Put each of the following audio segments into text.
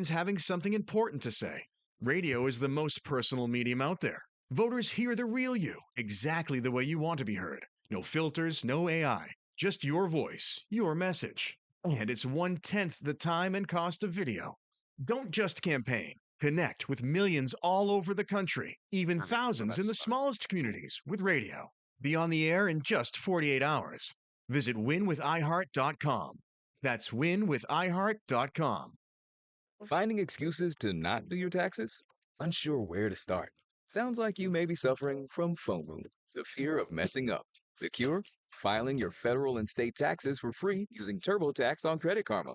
means having something important to say. Radio is the most personal medium out there. Voters hear the real you, exactly the way you want to be heard. No filters, no AI, just your voice, your message. And it's 1/10 the time and cost of video. Don't just campaign. Connect with millions all over the country, even thousands in the smallest communities with radio. Be on the air in just 48 hours. Visit winwithiheart.com. That's winwithiheart.com. Finding excuses to not do your taxes? Unsure where to start? Sounds like you may be suffering from FOMO, the fear of messing up. The cure? Filing your federal and state taxes for free using TurboTax on Credit Karma.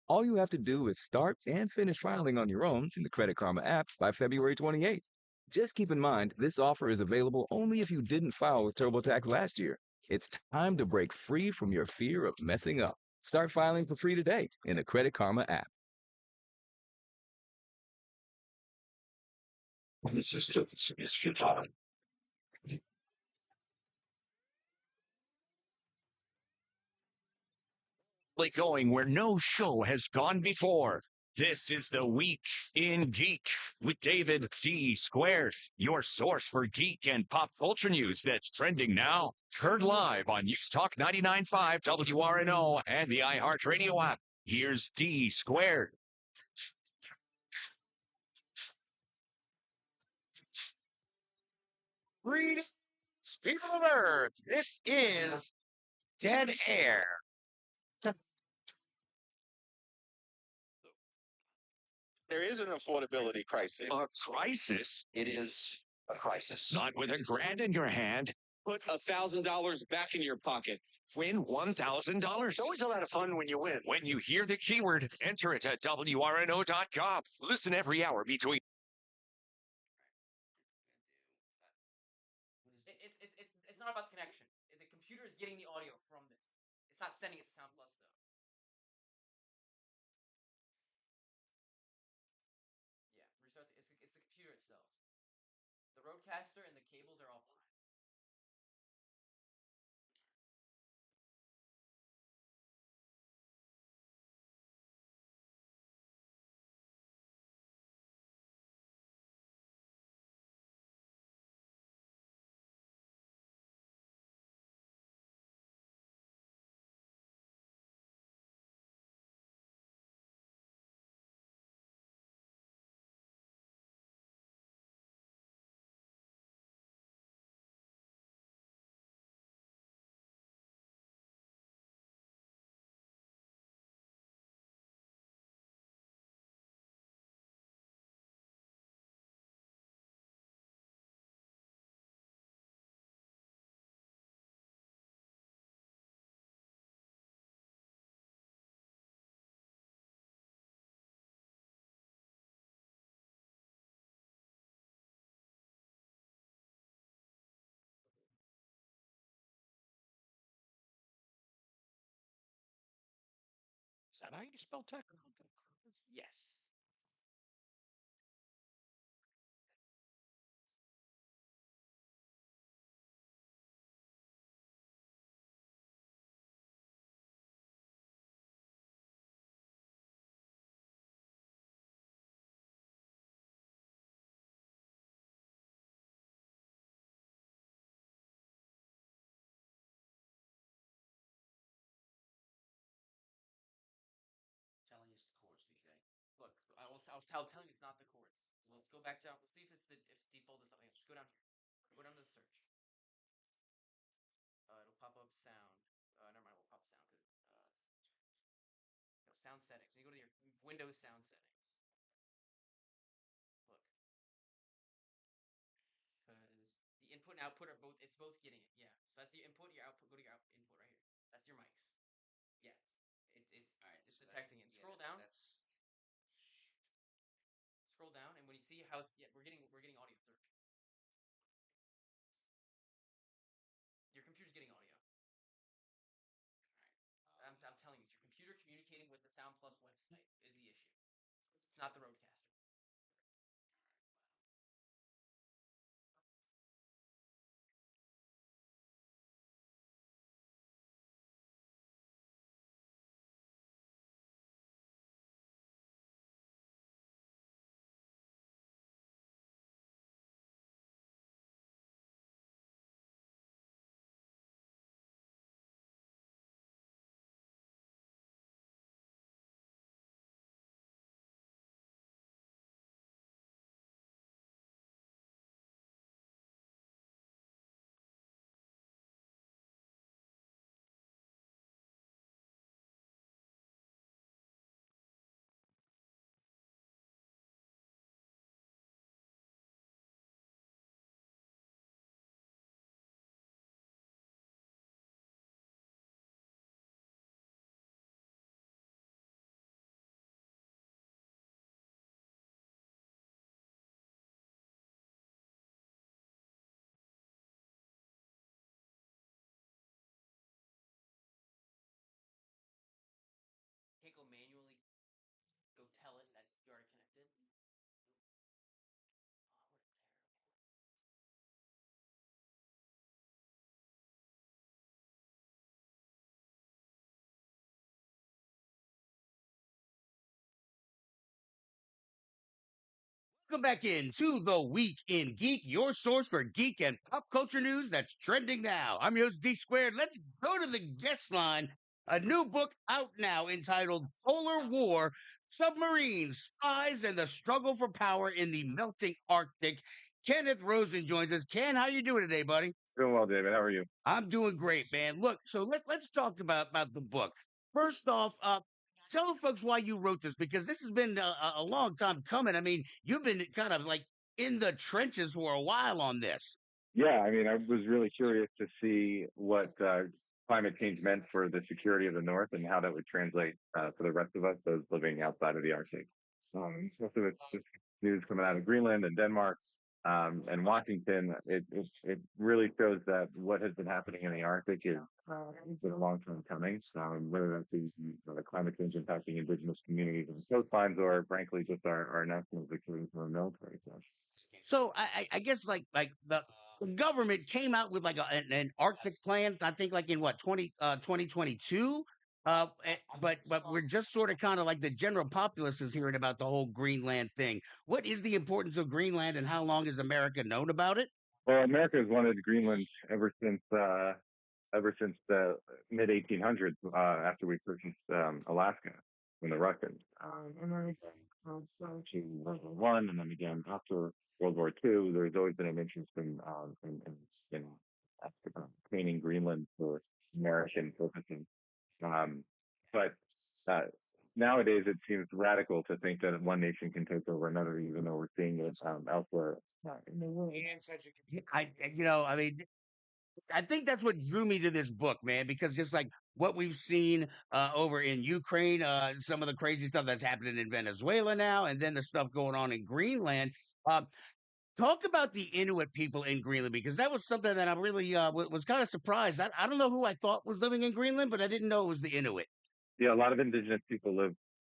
All you have to do is start and finish filing on your own in the Credit Karma app by February 28th. Just keep in mind, this offer is available only if you didn't file with TurboTax last year. It's time to break free from your fear of messing up. Start filing for free today in the Credit Karma app. Going where no show has gone before. This is the Week in Geek with David D. Squared, your source for geek and pop culture news that's trending now. Heard live on News Talk 99.5 WRNO and the iHeartRadio app. Here's D. Squared. Greetings, people of Earth. This is Dead Air. There is an affordability crisis. A crisis? It is a crisis. Not with $1,000 in your hand. Put $1,000 back in your pocket. Win $1,000. It's always a lot of fun when you win. When you hear the keyword, enter it at WRNO.com. Listen every hour between. It's not about the connection. The computer is getting the audio from this. It's not sending it to Sound Plus, though. Yeah, restart. It's the computer itself. The Rodecaster and the cables are all fine. Is that how you spell technical? Yes. Telling us the chords, DK. Look, I'll tell you it's not the chords. So let's go back down. Let's see if it's if Steve pulled this up. Just go down here. Go down to the search. It'll pop up sound. Never mind. It won't pop up sound because sound settings. When you go to your Windows sound settings. Look. Because the input and output are both. It's both getting it. Yeah. So that's the input. Your output. Go to your input right here. That's your mics. Yeah. It's All right, it's so detecting it. Scroll down. Scroll down, and when you see how it's we're getting audio through. Your computer's getting audio. I'm telling you, it's your computer communicating with the Sound Plus website is the issue. It's not the Rodecaster. Welcome back into the Week in Geek, your source for geek and pop culture news that's trending now. I'm your host, D Squared. Let's go to the guest line. A new book out now entitled Polar War, Submarines, Spies, and the Struggle for Power in the Melting Arctic. Kenneth Rosen joins us. Ken, how you doing today, buddy? Doing well, David. How are you? I'm doing great, man. Look, so let's talk about the book. First off, tell the folks why you wrote this because this has been a long time coming. I mean, you've been kind of like in the trenches for a while on this. Yeah, I mean, I was really curious to see what climate change meant for the security of the North and how that would translate for the rest of us, those living outside of the Arctic. Especially with this news coming out of Greenland and Denmark and Washington, it really shows that what has been happening in the Arctic is has been a long time coming. Whether that's the climate change impacting indigenous communities and coastlines, or frankly, just our national security from a military sense. So I guess like the government came out with like an Arctic plan. I think like in what 2022. But we're just sort of kind of like the general populace is hearing about the whole Greenland thing. What is the importance of Greenland and how long has America known about it? Well, America has wanted Greenland ever since the mid 1800s, after we purchased Alaska from the Russians. And then to World War One, and then again after World War Two, there's always been an interest in obtaining Greenland for American purposes. Um, but uh, nowadays, it seems radical to think that one nation can take over another, even though we're seeing it elsewhere in the world. I mean, I think that's what drew me to this book, man, because just like what we've seen over in Ukraine, some of the crazy stuff that's happening in Venezuela now, and then the stuff going on in Greenland. Uh, Talk about the Inuit people in Greenland because that was something that I really was kind of surprised. I don't know who I thought was living in Greenland, but I didn't know it was the Inuit. Yeah, a lot of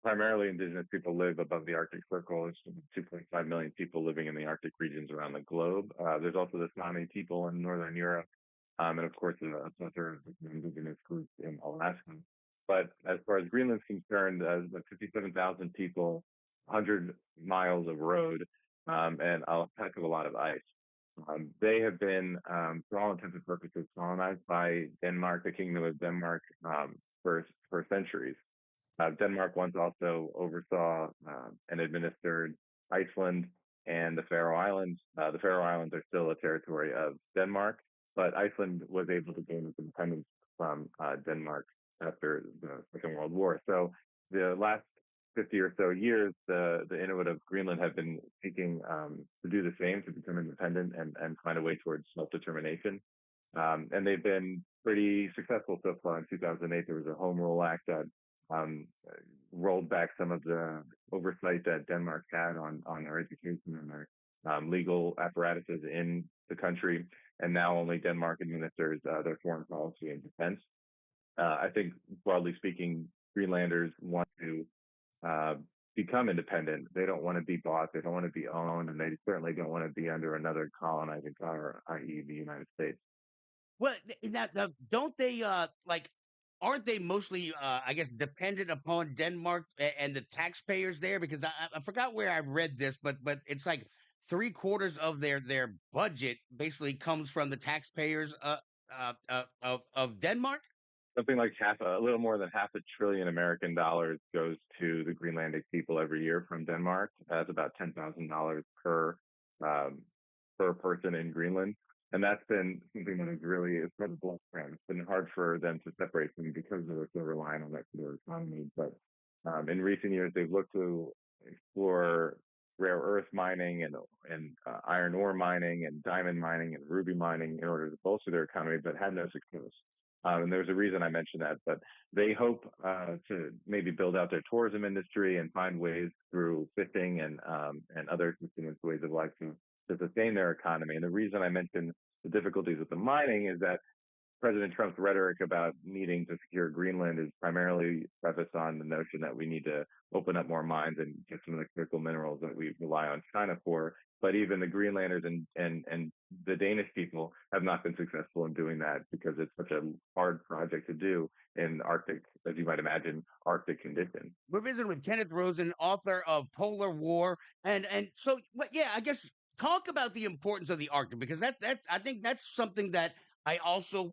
primarily indigenous people live above the Arctic Circle. There's 2.5 million people living in the Arctic regions around the globe. There's also the Sami people in Northern Europe, and of course, a plethora of indigenous groups in Alaska. But as far as Greenland's concerned, the 57,000 people, 100 miles of road, and a heck of a lot of ice. They have been, for all intents and purposes, colonized by Denmark, the Kingdom of Denmark, for centuries. Denmark once also oversaw and administered Iceland and the Faroe Islands. The Faroe Islands are still a territory of Denmark, but Iceland was able to gain its independence from Denmark after the Second World War. So the last 50 or so years, the Inuit of Greenland have been seeking to do the same, to become independent and find a way towards self-determination. And they've been pretty successful so far. In 2008, there was a Home Rule Act that um, rolled back some of the oversight that Denmark had on their education and their legal apparatuses in the country. And now only Denmark administers their foreign policy and defense. I think, broadly speaking, Greenlanders want to uh, become independent. They don't want to be bought. They don't want to be owned, and they certainly don't want to be under another colonizing power, i.e., the United States. Well, now don't they like? Aren't they mostly, I guess, dependent upon Denmark and the taxpayers there? Because I forgot where I read this, but it's like three-quarters of their budget basically comes from the taxpayers of Denmark. Something like a little more than $500 billion goes to the Greenlandic people every year from Denmark. That's about $10,000 um, per person in Greenland. And that's been something that is really, it's been a blood brand. It's been hard for them to separate them because they're so reliant on that for their economy. But in recent years, they've looked to explore rare earth mining and iron ore mining and diamond mining and ruby mining in order to bolster their economy, but had no success. And there's a reason I mentioned that, but they hope to maybe build out their tourism industry and find ways through fishing and other sustenance ways of life to sustain their economy. And the reason I mentioned the difficulties with the mining is that President Trump's rhetoric about needing to secure Greenland is primarily prefaced on the notion that we need to open up more mines and get some of the critical minerals that we rely on China for. But even the Greenlanders and the Danish people have not been successful in doing that because it's such a hard project to do in Arctic, as you might imagine, Arctic conditions. We're visiting with Kenneth Rosen, author of Polar War, and so, but yeah, I guess talk about the importance of the Arctic, because that I think that's something that I also.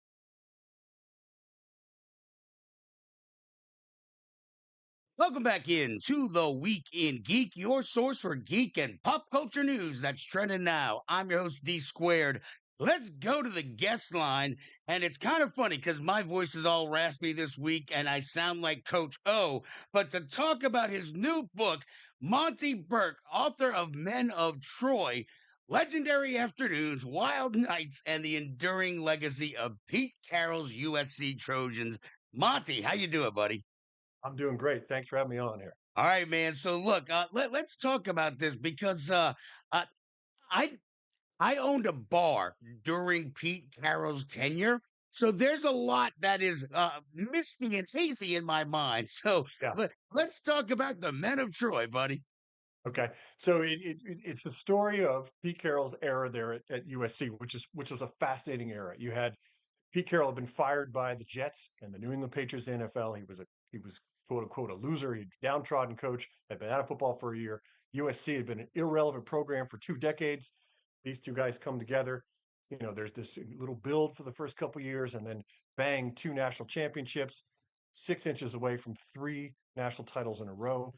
Welcome back in to the Week in Geek, your source for geek and pop culture news that's trending now. I'm your host, D Squared. Let's go to the guest line. And it's kind of funny because my voice is all raspy this week and I sound like Coach O. But to talk about his new book, Monty Burke, author of Men of Troy, Legendary Afternoons, Wild Nights, and the Enduring Legacy of Pete Carroll's USC Trojans. Monty, how you doing, buddy? I'm doing great. Thanks for having me on here. All right, man. So look, let's talk about this because I I owned a bar during Pete Carroll's tenure. So there's a lot that is misty and hazy in my mind. So Yeah. let's talk about the Men of Troy, buddy. Okay. So it's the story of Pete Carroll's era there at USC, which was a fascinating era. You had Pete Carroll had been fired by the Jets and the New England Patriots NFL. He was quote unquote a loser. He downtrodden coach, had been out of football for a year. USC had been an irrelevant program for 2 decades. These two guys come together. You know, there's this little build for the first couple years, and then bang, 2 national championships, 6 inches away from 3 national titles in a row.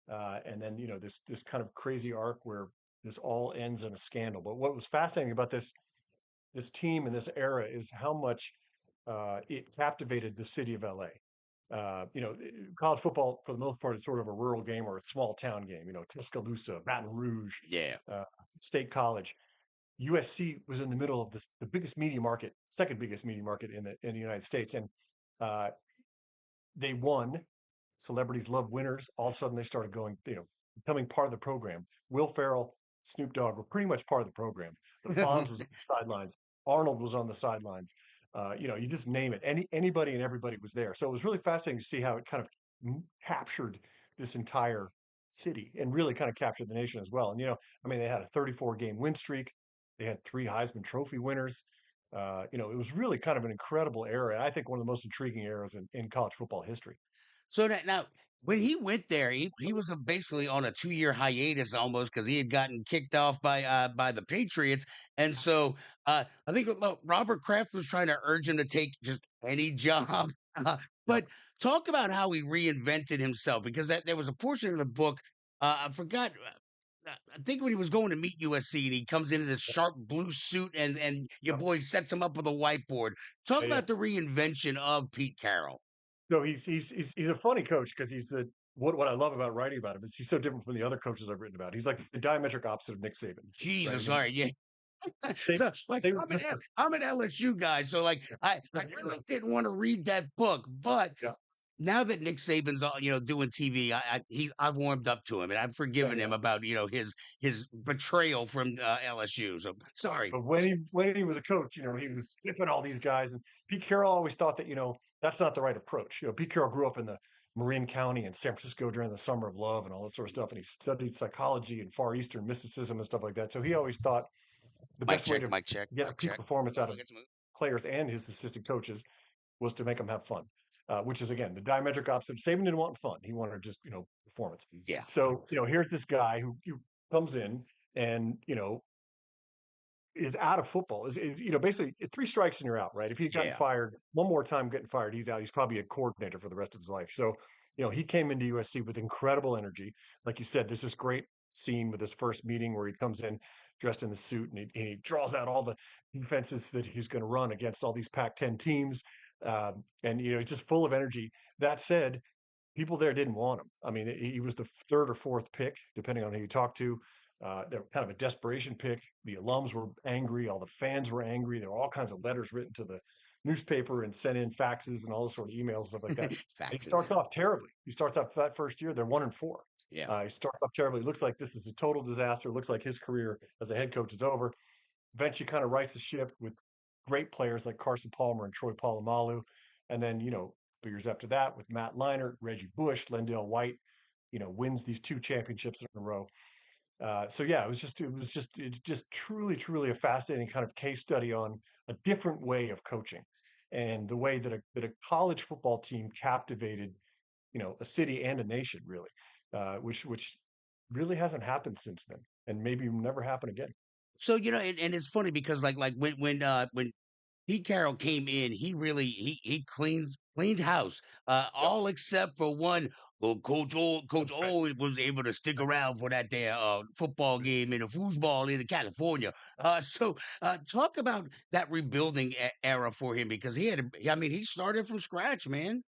And then this kind of crazy arc where this all ends in a scandal. But what was fascinating about this team in this era is how much it captivated the city of LA. College football for the most part is sort of a rural game or a small town game. You know, Tuscaloosa, Baton Rouge, Yeah. State College. USC was in the middle of the biggest media market, second biggest media market in the United States, and uh, they won. Celebrities love winners. All of a sudden, they started going, becoming part of the program. Will Ferrell, Snoop Dogg were pretty much part of the program. The Fonz was on the sidelines. Arnold was on the sidelines. You just name it. Anybody and everybody was there. So it was really fascinating to see how it kind of captured this entire city and really kind of captured the nation as well. And they had a 34 game win streak. They had 3 Heisman Trophy winners. It was really kind of an incredible era. And I think one of the most intriguing eras in college football history. So that now, when he went there, he was basically on a 2 year hiatus almost because he had gotten kicked off by the Patriots, and so I think Robert Kraft was trying to urge him to take just any job. But talk about how he reinvented himself, because there was a portion of the book I forgot. I think when he was going to meet USC and he comes into this sharp blue suit and your boy sets him up with a whiteboard. Talk Yeah, yeah. about the reinvention of Pete Carroll. No, he's a funny coach because what I love about writing about him is he's so different from the other coaches I've written about. He's like the diametric opposite of Nick Saban. Jesus, Right? all right, yeah. They, So, like, they, I'm an LSU guy, so like, I really didn't want to read that book, but yeah, now that Nick Saban's doing TV, I've warmed up to him and I've yeah, forgiven yeah. him about his betrayal from LSU. So sorry. But when he was a coach, he was flipping all these guys, and Pete Carroll always thought that that's not the right approach. Pete Carroll grew up in the Marin County in San Francisco during the Summer of Love and all that sort of stuff, and he studied psychology and Far Eastern mysticism and stuff like that. So he always thought the Mic best way check, to mic check, get a mic peak check. performance out of Get some- players and his assistant coaches was to make them have fun, which is again the diametric opposite. Saban didn't want fun; he wanted just performance. Yeah, So here's this guy who comes in and is out of football. Is basically 3 strikes and you're out, right? If he had gotten yeah. fired one more time, getting fired, he's out. He's probably a coordinator for the rest of his life. So he came into USC with incredible energy. Like you said, there's this great scene with his first meeting where he comes in dressed in the suit and he draws out all the defenses that he's going to run against all these Pac-10 teams. And he's just full of energy. That said, people there didn't want him. I mean, he was the third or fourth pick, depending on who you talk to. They're kind of a desperation pick. The alums were angry. All the fans were angry. There were all kinds of letters written to the newspaper and sent in faxes and all this sort of emails, stuff like that. He starts off terribly. He starts off that first year, they're 1-4. Yeah. He starts off terribly. It looks like this is a total disaster. It looks like his career as a head coach is over. Eventually kind of rights the ship with great players like Carson Palmer and Troy Polamalu. And then, years after that with Matt Leinart, Reggie Bush, Lendale White, wins these 2 championships in a row. So yeah, it just truly a fascinating kind of case study on a different way of coaching, and the way that a college football team captivated, a city and a nation really, which really hasn't happened since then, and maybe will never happen again. So and it's funny because like when Pete Carroll came in, he really he cleaned house, Yep, all except for one. Well, Coach that's right. O was able to stick around for that there football game in the foosball in California. Talk about that rebuilding era for him because I mean, he started from scratch, man.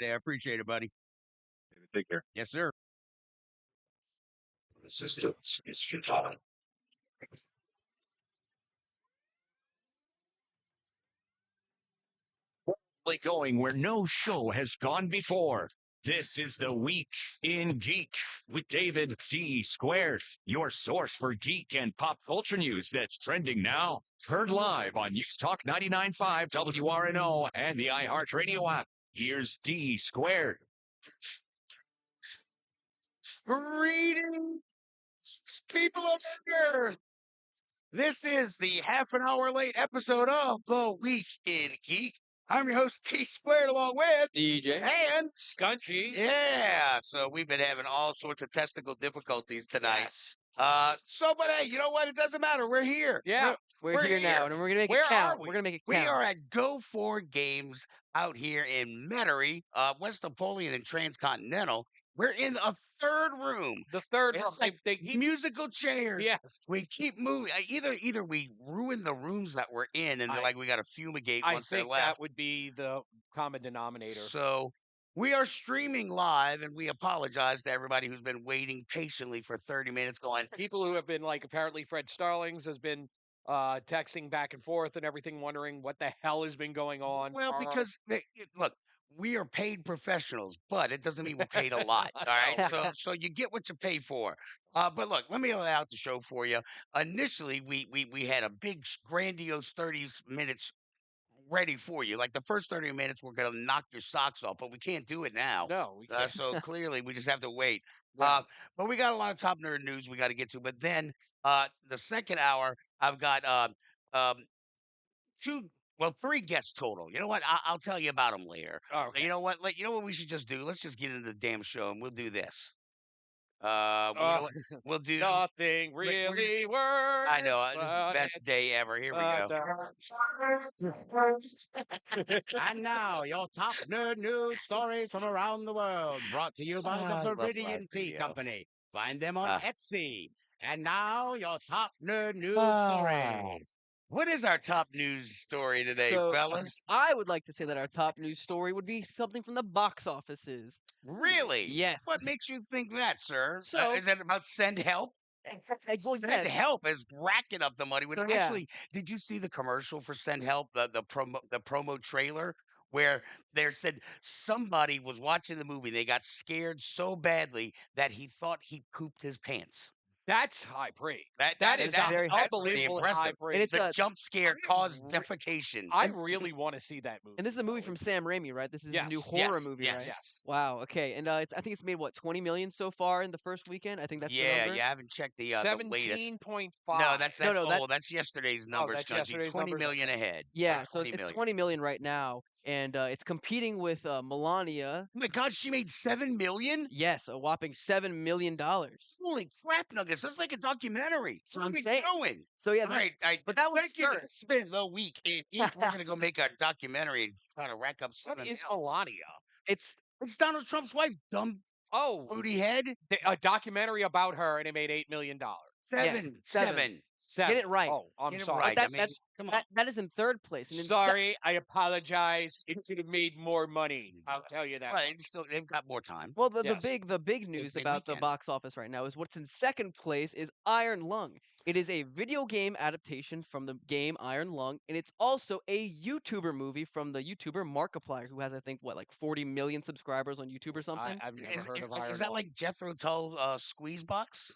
there. Appreciate it, buddy. Take care. Yes, sir. Resistance is futile. Going where no show has gone before. This is the Week in Geek with David D. Squared, your source for geek and pop culture news that's trending now. Heard live on News Talk 99.5 WRNO and the iHeartRadio app. Here's D. Squared. Greetings, people of Earth. This is the half an hour late episode of The Week in Geek. I'm your host, T Squared, along with DJ and Scunchy. yeah. So we've been having all sorts of technical difficulties tonight. Yes. But hey, you know what? It doesn't matter. We're here. Yeah. We're here now, and we're gonna make Where it count. are we? We're gonna make it We count. are at Go 4 Games out here in Metairie, West Napoleon and Transcontinental. We're in a third room. The third room. It's like They keep, musical chairs. yes. We keep moving. Either we ruin the rooms that we're in, and they're like we got to fumigate I once they're think left. that would be the common denominator. So we are streaming live, and we apologize to everybody who's been waiting patiently for 30 minutes. Going, People who have been like, apparently Fred Starlings has been texting back and forth and everything, wondering what the hell has been going on. well, because look, we are paid professionals, but it doesn't mean we're paid a lot. All right, so you get what you pay for. But look, let me lay out the show for you. Initially, we had a big, grandiose 30 minutes ready for you. Like the first 30 minutes, we're gonna knock your socks off, but we can't do it now. No, we can't. So clearly, we just have to wait. Yeah. But we got a lot of top nerd news we got to get to. But then the second hour, I've got three guests total. You know what? I'll tell you about them later. Oh, okay. You know what? You know what we should just do? Let's just get into the damn show, and we'll do this. You know what? We'll do. Nothing really works. I know. This is the but best day ever. Here we go. And now, your top nerd news stories from around the world, brought to you by I the love Viridian live Tea video. Company. Find them on Ah. Etsy. And now, your top nerd news stories. What is our top news story today, So, fellas? I would like to say that our top news story would be something from the box offices. Really? Yes. What makes you think that, sir? So- is it about Send Help? Well, Send yes. Help is racking up the money. So, yeah. Actually, did you see the commercial for Send Help? The promo trailer where they said somebody was watching the movie. They got scared so badly that he thought he pooped his pants. That's high praise. That is is very- very that's pretty Unbelievable impressive. high praise. And it's The a- jump scare caused re- defecation. I really want to see that movie. And this is a movie from Sam Raimi, right? This is Yes, a new horror yes, movie, yes. right? Yes. Wow. Okay. And I think it's made what 20 million so far in the first weekend. I think that's the Yeah, number. I haven't checked the latest. 17.5. No, that's No, no, old. That's yesterday's numbers. that's Scungy. yesterday's 20 numbers? million ahead. Yeah. So 20 it's million. 20 million right now, and it's competing with Melania. Oh my God, she made 7 million. Yes, a whopping $7 million. Holy crap, Nuggets! Let's make a documentary. So What are I'm we saying- doing? So yeah, All right, but that was thank you. start. Spend the week. We're gonna go make a documentary and try to rack up What something. is Melania? It's It's Donald Trump's wife, dumb Oh, booty head. a documentary about her, and it made $8 million. Seven. Seven. it right. Oh, I'm Get it sorry. right. That- I mean, that's- come on. that is in third place. And in Sorry, I apologize. It should have made more money. I'll tell you that. Well, it's still, they've got more time. Well, the Yes. big news big about the weekend. box office right now is what's in second place is Iron Lung. It is a video game adaptation from the game Iron Lung, and it's also a YouTuber movie from the YouTuber Markiplier, who has I think what like 40 million subscribers on YouTube or something. I've never Is, heard is- of like, Iron is that Lung. like Jethro Tull squeeze box?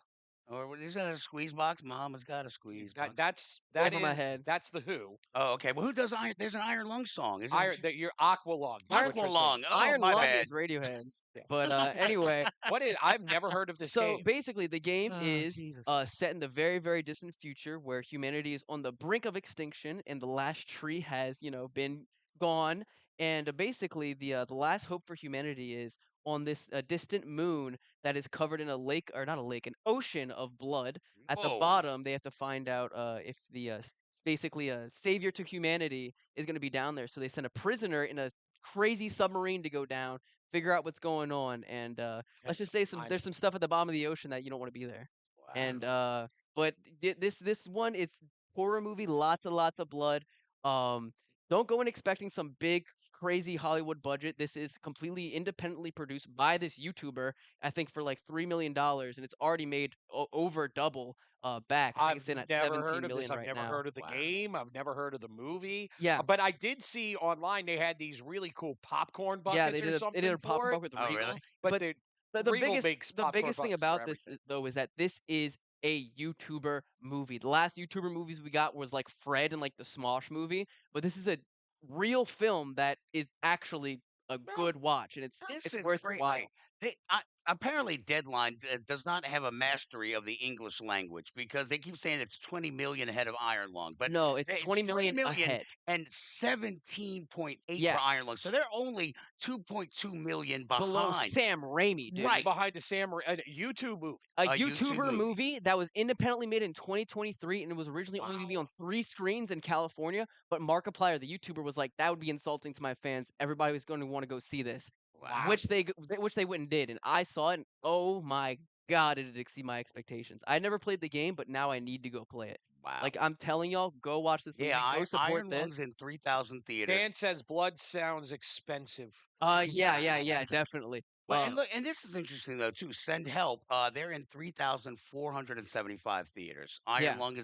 Or what is that a squeeze box? Mama's got a squeeze box. Over my head. That's the Who. Oh, okay. Well, who does Iron? There's an Iron Lung song. Isn't Iron, it? your Aqualung. is what you're saying. Aqualung. Oh, Iron my Lung bad. is Radiohead. Yeah. But anyway, What is? I've never heard of this so game. basically the game Oh, is Jesus. set in the very, very distant future where humanity is on the brink of extinction and the last tree has, been gone. And basically the last hope for humanity is on this distant moon that is covered in a lake, or not a lake, an ocean of blood. At the Whoa. bottom, they have to find out if the basically a savior to humanity is going to be down there. So they send a prisoner in a crazy submarine to go down, figure out what's going on, and let's just say there's some stuff at the bottom of the ocean that you don't want to be there. And but this one, it's horror movie, lots and lots of blood. Don't go in expecting some big crazy Hollywood budget. This is completely independently produced by this YouTuber, I think for like $3 million, and it's already made over double back. I think I've it's in at never heard 17 of this. million I've right never now. heard of the game. I've never heard of the movie. Yeah, But I did see online they had these really cool popcorn yeah, buckets or they did something a pop for it. buck with Oh, Regal, really? But but the Regal makes the popcorn biggest thing buckets for about this everything. though is that this is a YouTuber movie. The last YouTuber movies we got was like Fred and like the Smosh movie, but this is a real film that is actually a Well, good watch, and this it's is worth your great. while. Apparently, Deadline does not have a mastery of the English language because they keep saying it's 20 million ahead of Iron Lung, but No, it's it's 20 20 million million ahead. and 17.8 for Yeah, Iron Lung. So they're only 2.2 million below behind. Sam Raimi, dude. Right. Behind the YouTube movie. A YouTube YouTuber movie. movie that was independently made in 2023, and it was originally only going to be on 3 screens in California, but Markiplier, the YouTuber, was like, "That would be insulting to my fans. Everybody was going to want to go see this." Wow. Which they went and did, and I saw it, and oh my god, did it exceed my expectations. I never played the game, but now I need to go play it. Wow. Like, I'm telling y'all, go watch this movie, Yeah, go support Iron this. Lung's in 3,000 theaters. Dan says blood sounds expensive. Yeah, definitely. Well, and look, and this is interesting though too. Send Help, they're in 3,475 theaters. Iron Yeah. Lung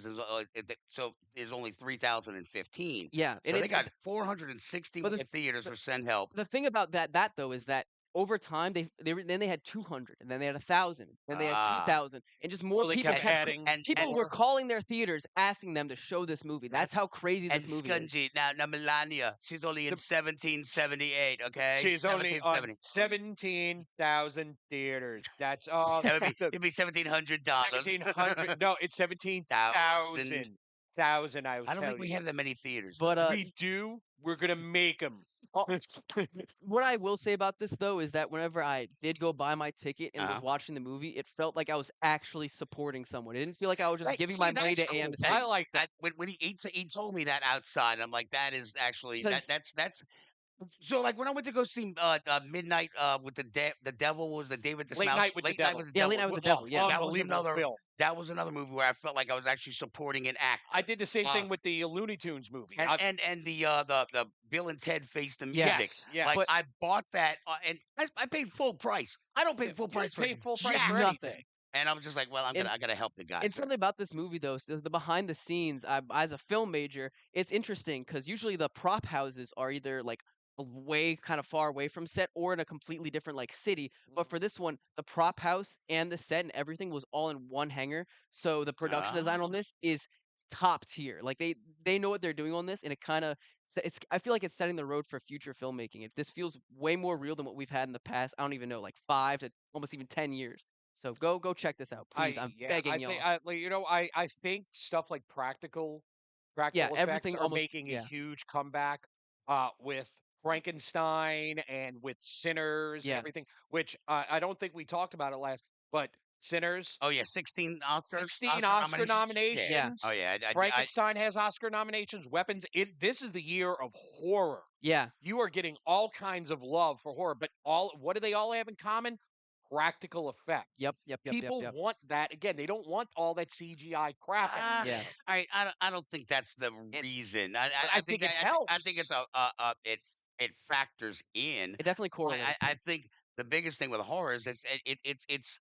so is only 3,015. Yeah, So and they it's got 461 theaters for Send Help. the thing about that though is that over time then they had 200, and then they had 1,000, then they had Ah. 2,000, and just more Well, they people kept kept adding people were more. calling their theaters asking them to show this movie. That's how crazy And this movie is. Scunji, now Melania, she's only in 1778. Okay, She's only on 1770. 17,000 theaters. That's all. It'd be $1,700. 1,700. No, it's 17,000. Thousand. I don't think we have that many theaters. But we do. We're gonna make them. what I will say about this though is that whenever I did go buy my ticket and was watching the movie, it felt like I was actually supporting someone. It didn't feel like I was just giving my money to AMC. I like that. When he told me that outside, I'm like, that is actually that's. So like when I went to go see Midnight with the Devil was the David Dismount. Late Night with the Devil. Yeah, Late Night with the Devil. Yeah, that was another movie where I felt like I was actually supporting an act. I did the same thing with the Looney Tunes movie. And the Bill and Ted Face the Music. Yes. Like I bought that and I paid full price. I don't pay full price for anything. And I was just like, well, I gotta help the guys. And something about this movie though, is the behind the scenes. As a film major, it's interesting because usually the prop houses are either like way kind of far away from set or in a completely different like city. But for this one, the prop house and the set and everything was all in one hangar. So the production design on this is top tier. Like they know what they're doing on this, and it kind of I feel like it's setting the road for future filmmaking. This feels way more real than what we've had in the past. I don't even know, like 5 to almost even 10 years. So go check this out, please. I'm begging y'all. I think stuff like practical effects everything are making a huge comeback with Frankenstein and with Sinners and everything, which I don't think we talked about it last, but Sinners. Oh yeah, 16 Oscar nominations. Yeah. Oh yeah, Frankenstein has Oscar nominations. Weapons. This is the year of horror. Yeah. You are getting all kinds of love for horror, but what do they all have in common? Practical effects. Yep. People want that. Again, they don't want all that CGI crap. Yeah. All right, I don't think that's the reason. I think it helps. I think it's it factors in. It definitely correlates. I think the biggest thing with horror is it's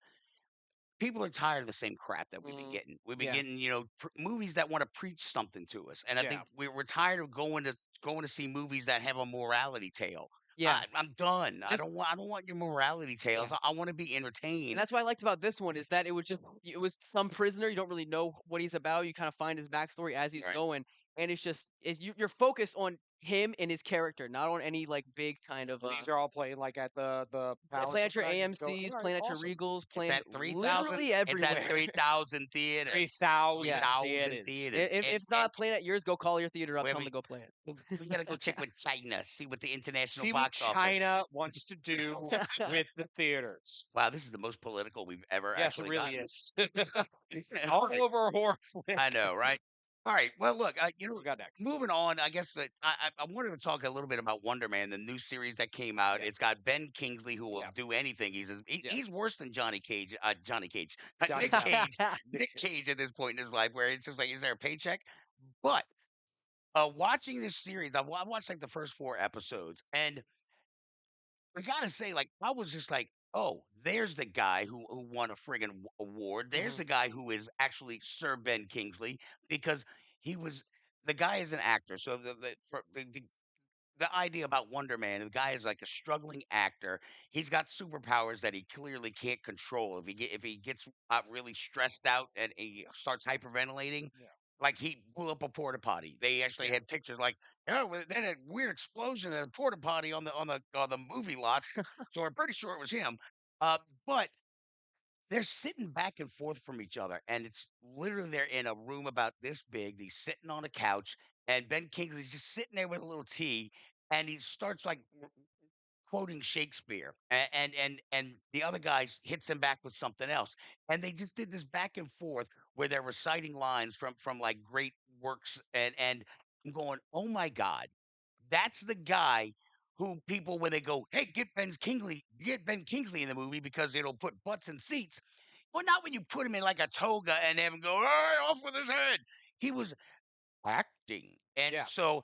people are tired of the same crap that we've been getting. We've been getting, movies that want to preach something to us, and I think we're tired of going to see movies that have a morality tale. Yeah, I'm done. I don't want your morality tales. Yeah. I want to be entertained. And that's what I liked about this one is that it was some prisoner. You don't really know what he's about. You kind of find his backstory as he's going, and you're focused on him and his character, not on any like big kind of. These are all playing like at the playing at your AMC's, playing at your Regals, playing at 3,000. literally everywhere. It's at 3,000 theaters. 3,000 theaters. If it's not playing at yours, go call your theater up. Tell them to go play it. We gotta go check with China, see what the international see box what office. China wants to do with the theaters. Wow, this is the most political we've ever yes, actually it really gotten. is. All over a horror flick. I know, right? All right. Well, look, we got next. Moving on, I guess that I wanted to talk a little bit about Wonder Man, the new series that came out. It's got Ben Kingsley, who will do anything. He's worse than Nick Cage. Nick Cage at this point in his life, where it's just like, is there a paycheck? But watching this series, I watched like the first 4 episodes, and I gotta say, like, I was just like, oh, there's the guy who won a friggin' award. There's the guy who is actually Sir Ben Kingsley because he was the guy is an actor. So the idea about Wonder Man, the guy is like a struggling actor. He's got superpowers that he clearly can't control. If he gets really stressed out and he starts hyperventilating, like he blew up a porta potty. They actually had pictures like, oh, well, they had a weird explosion at a porta potty on the movie lot. So I'm pretty sure it was him. But they're sitting back and forth from each other, and it's literally they're in a room about this big. He's sitting on a couch, and Ben Kingsley's just sitting there with a little tea, and he starts like quoting Shakespeare, and the other guy hits him back with something else, and they just did this back and forth where they're reciting lines from like great works, and I'm going, oh my god, that's the guy who people when they go, hey, get Ben Kingsley in the movie because it'll put butts in seats. Well, not when you put him in like a toga and have him go, hey, off with his head. He was acting. And so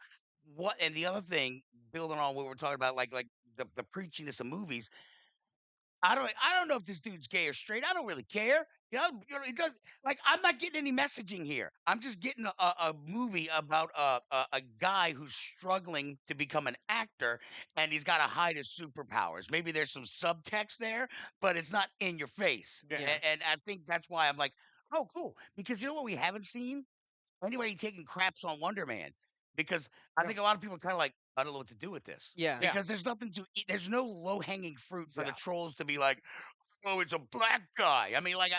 what and the other thing, building on what we're talking about, like the preachiness of movies, I don't know if this dude's gay or straight. I don't really care. It does like I'm not getting any messaging here. I'm just getting a movie about a guy who's struggling to become an actor and he's got to hide his superpowers. Maybe there's some subtext there, but it's not in your face. And I think that's why I'm like, oh, cool. Because you know what we haven't seen? Anybody taking craps on Wonder Man because I think a lot of people are kind of like, I don't know what to do with this. Yeah. Because there's nothing to eat. There's no low hanging fruit for the trolls to be like, oh, it's a black guy. I mean, like,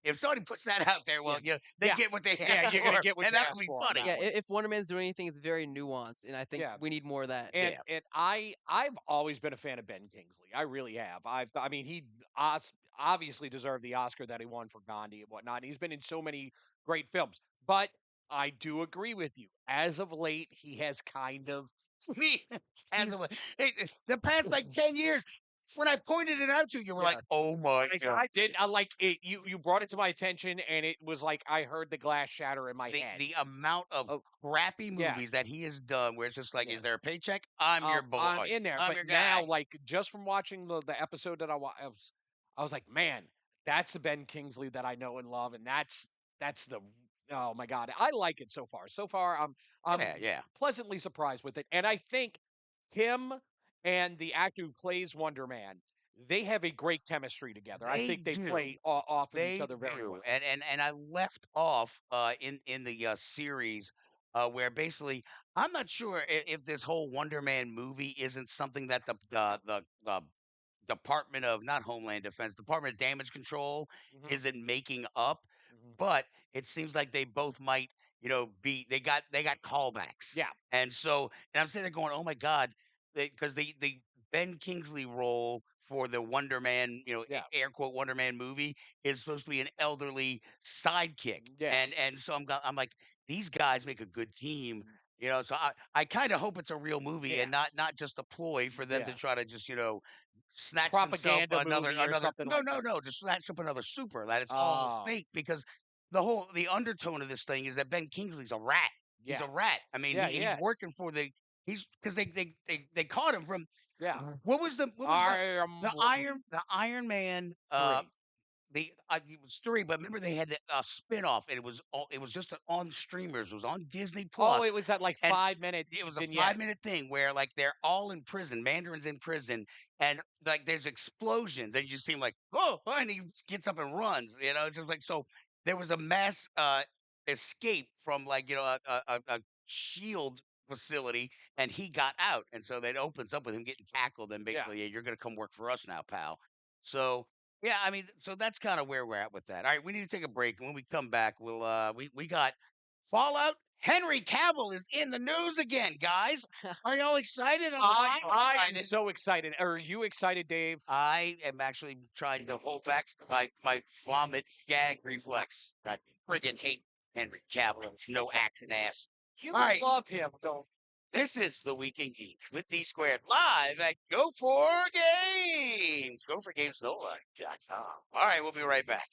if somebody puts that out there, well, they get what they have you're for, gonna get what and you that'll asked be for on funny. that Yeah, one. if Wonder Man's doing anything, it's very nuanced, and I think we need more of that. And I've always been a fan of Ben Kingsley. I really have. I mean, he obviously deserved the Oscar that he won for Gandhi and whatnot. He's been in so many great films. But I do agree with you. As of late, he has kind of Me, the past like 10 years, when I pointed it out to you, you were like, oh my God. I did. I like it. You brought it to my attention, and it was like I heard the glass shatter in my head. The amount of crappy movies that he has done, where it's just like, is there a paycheck? I'm your boy. I'm in there, I'm but your now, guy. like just from watching the episode that I was like, man, that's the Ben Kingsley that I know and love, and that's the oh my god, I like it so far. So far, I'm Yeah. pleasantly surprised with it, and I think him and the actor who plays Wonder Man, they have a great chemistry together. I think they play off of each They other very do. well. And I left off in the series where basically I'm not sure if this whole Wonder Man movie isn't something that the Department of not Homeland Defense, Department of Damage Control isn't making up, but it seems like they both might, be they got callbacks. Yeah. And I'm sitting there going, oh my God, because the Ben Kingsley role for the Wonder Man, air quote Wonder Man movie is supposed to be an elderly sidekick. Yeah. And so I'm like, these guys make a good team. So I kind of hope it's a real movie and not just a ploy for them to try to just, snatch themselves Propaganda movie or something like that. no, just snatch up another super that it's all fake because the undertone of this thing is that Ben Kingsley's a rat. He's a rat. I mean, he's working for he's because they caught him from what was the Iron Man it was 3, but remember they had the spin-off and it was just on streamers. It was on Disney Plus. Oh, it was that like and 5-minute. It was a vignette. 5-minute thing where like they're all in prison, Mandarin's in prison, and like there's explosions, and you just seem like, oh, and he gets up and runs. It's just like so. There was a mass escape from like a shield facility, and he got out, and so that opens up with him getting tackled, and basically, you're gonna come work for us now, pal. So yeah, I mean, so that's kind of where we're at with that. All right, we need to take a break. And when we come back, we'll we got Fallout. Henry Cavill is in the news again, guys. Are y'all excited? I'm excited. so excited. Are you excited, Dave? I am actually trying to hold back my vomit gag reflex. I friggin' hate Henry Cavill. No accent ass. You All right. love him, though. This is the Weekend Geek with D Squared live at Go For Games. GoForGamesNola.com. All right, we'll be right back.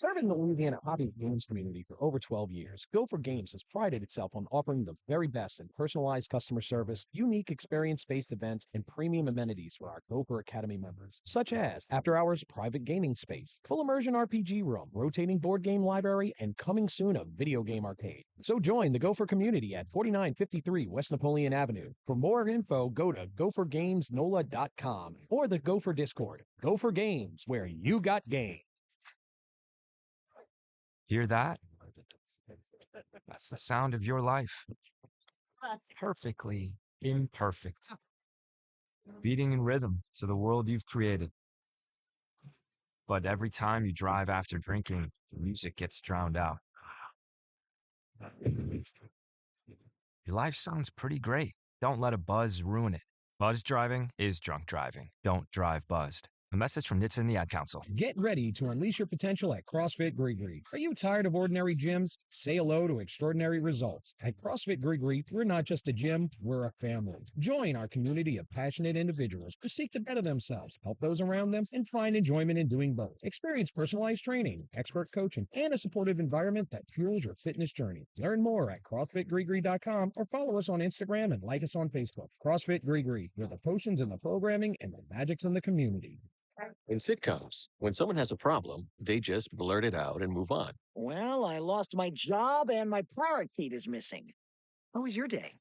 Serving the Louisiana hobby games community for over 12 years, Gopher Games has prided itself on offering the very best in personalized customer service, unique experience-based events, and premium amenities for our Gopher Academy members, such as after-hours private gaming space, full immersion RPG room, rotating board game library, and coming soon a video game arcade. So join the Gopher community at 4953 West Napoleon Avenue. For more info, go to gophergamesnola.com or the Gopher Discord. Gopher Games, where you got game. Hear that? That's the sound of your life. Perfectly imperfect. Beating in rhythm to the world you've created. But every time you drive after drinking, the music gets drowned out. Your life sounds pretty great. Don't let a buzz ruin it. Buzz driving is drunk driving. Don't drive buzzed. A message from NHTSA and the Ad Council. Get ready to unleash your potential at CrossFit Grigri. Are you tired of ordinary gyms? Say hello to extraordinary results. At CrossFit Grigri, we're not just a gym, we're a family. Join our community of passionate individuals who seek to better themselves, help those around them, and find enjoyment in doing both. Experience personalized training, expert coaching, and a supportive environment that fuels your fitness journey. Learn more at CrossFitGrigri.com or follow us on Instagram and like us on Facebook. CrossFit Grigri, where the potions in the programming and the magic's in the community. In sitcoms, when someone has a problem, they just blurt it out and move on. Well, I lost my job and my parakeet is missing. How was your day?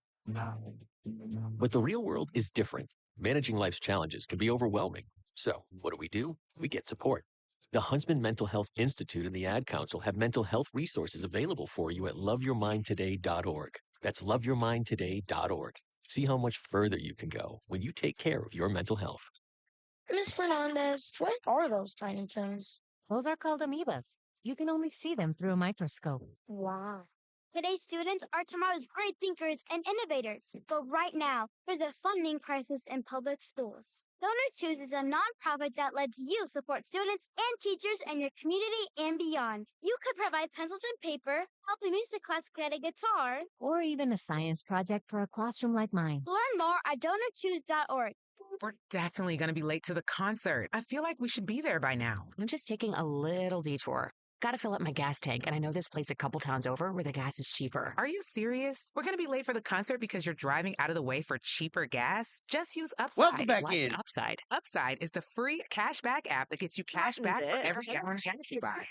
But the real world is different. Managing life's challenges can be overwhelming. So, what do? We get support. The Huntsman Mental Health Institute and the Ad Council have mental health resources available for you at loveyourmindtoday.org. That's loveyourmindtoday.org. See how much further you can go when you take care of your mental health. Miss Fernandez, what are those tiny things? Those are called amoebas. You can only see them through a microscope. Wow. Today's students are tomorrow's great thinkers and innovators. But right now, there's a funding crisis in public schools. Donors Choose is a nonprofit that lets you support students and teachers in your community and beyond. You could provide pencils and paper, help a music class get a guitar, or even a science project for a classroom like mine. Learn more at donorchoose.org. We're definitely going to be late to the concert. I feel like we should be there by now. I'm just taking a little detour. Gotta fill up my gas tank, and I know this place a couple towns over where the gas is cheaper. Are you serious? We're going to be late for the concert because you're driving out of the way for cheaper gas? Just use Upside. Welcome back What's in. Upside? Upside is the free cashback app that gets you cash back for every gallon of gas you buy.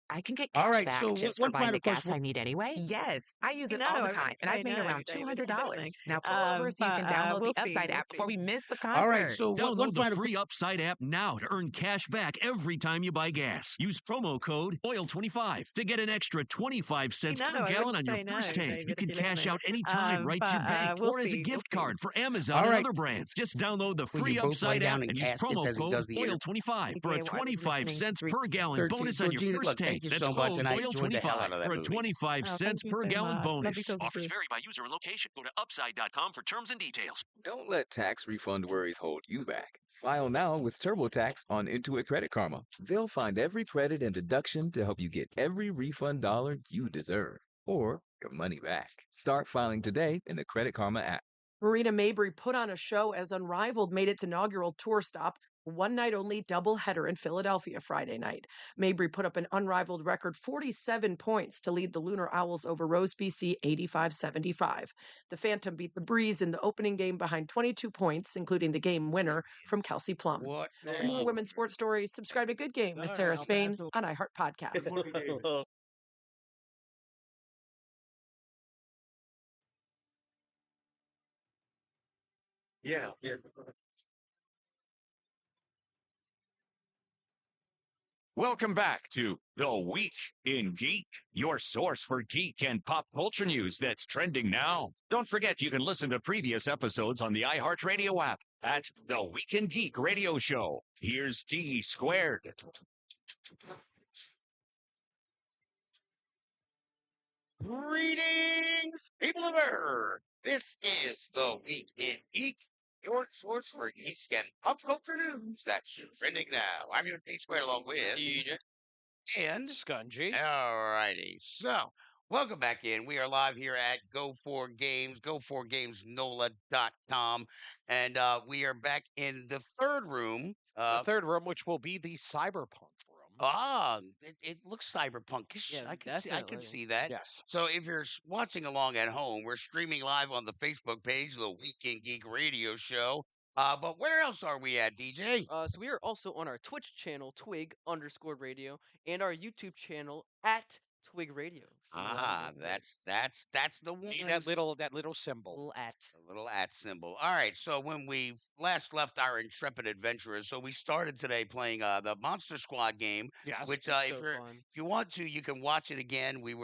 I can get All cash right, back so just one for buying final the gas question. I need anyway? Yes, I use it No, all I the was time, and gonna I've made say no, around David, keep $200. listening. Now pull over so you can download we'll the Upside see, app we'll before we see. miss the concert. All right, so Download one the final free Upside app now to earn cash back every time you buy gas. Use promo code OIL25 to get an extra 25 cents No, per I gallon wouldn't on your say first no, tank. David, You if can you're cash listening. out anytime right to your bank we'll or as a see, gift we'll see. card for Amazon All and right. other brands. Just download the Will free you both lay Upside app down in and use caskets promo as he code does the ear? OIL25 for a Day, I was 25 listening to cents three per gallon 13. bonus So, on your Gina, first look, tank. thank you That's so much, code and I enjoyed the hell out OIL25 of that for a movie. 25 Oh, cents thank you per so gallon much. Love you bonus. so Offers too. vary by user and location. Go to upside.com for terms and details. Don't let tax refund worries hold you back. File now with TurboTax on Intuit Credit Karma. They'll find every credit and deduction to help you get every refund dollar you deserve, or your money back. Start filing today in the Credit Karma app. Marina Mabry put on a show as Unrivaled made its inaugural tour stop, a one-night-only doubleheader in Philadelphia Friday night. Mabry put up an unrivaled record 47 points to lead the Lunar Owls over Rose, BC 85-75. The Phantom beat the Breeze in the opening game behind 22 points, including the game winner from Kelsey Plum. What? For more women's sports stories, subscribe to Good Game with Sarah Spain on iHeart Podcasts. Yeah. Welcome back to The Week in Geek, your source for geek and pop culture news that's trending now. Don't forget you can listen to previous episodes on the iHeartRadio app at The Week in Geek Radio Show. Here's D Squared. Greetings, people of Earth. This is the Week in Geek, your source for geek and pop culture news that's trending now. I'm your D Squared along with DJ and Scungy. Alrighty, so welcome back in. We are live here at Go4Games, go4gamesnola.com, and we are back in the third room. The third room, which will be the cyberpunk room. Ah, it looks cyberpunkish. Yeah, I could definitely. see that. Yes. So if you're watching along at home, we're streaming live on the Facebook page, the Weekend Geek Radio Show. But where else are we at, DJ? So we are also on our Twitch channel, Twig_radio, and our YouTube channel at Twig Radio. Streaming live on Ah, both of those. that's the one. See that little symbol. Little at. A little at symbol. All right. So when we last left our intrepid adventurers, so we started today playing the Monster Squad game. Yes. Which It's if so you're fun. if you want to, you can watch it again. We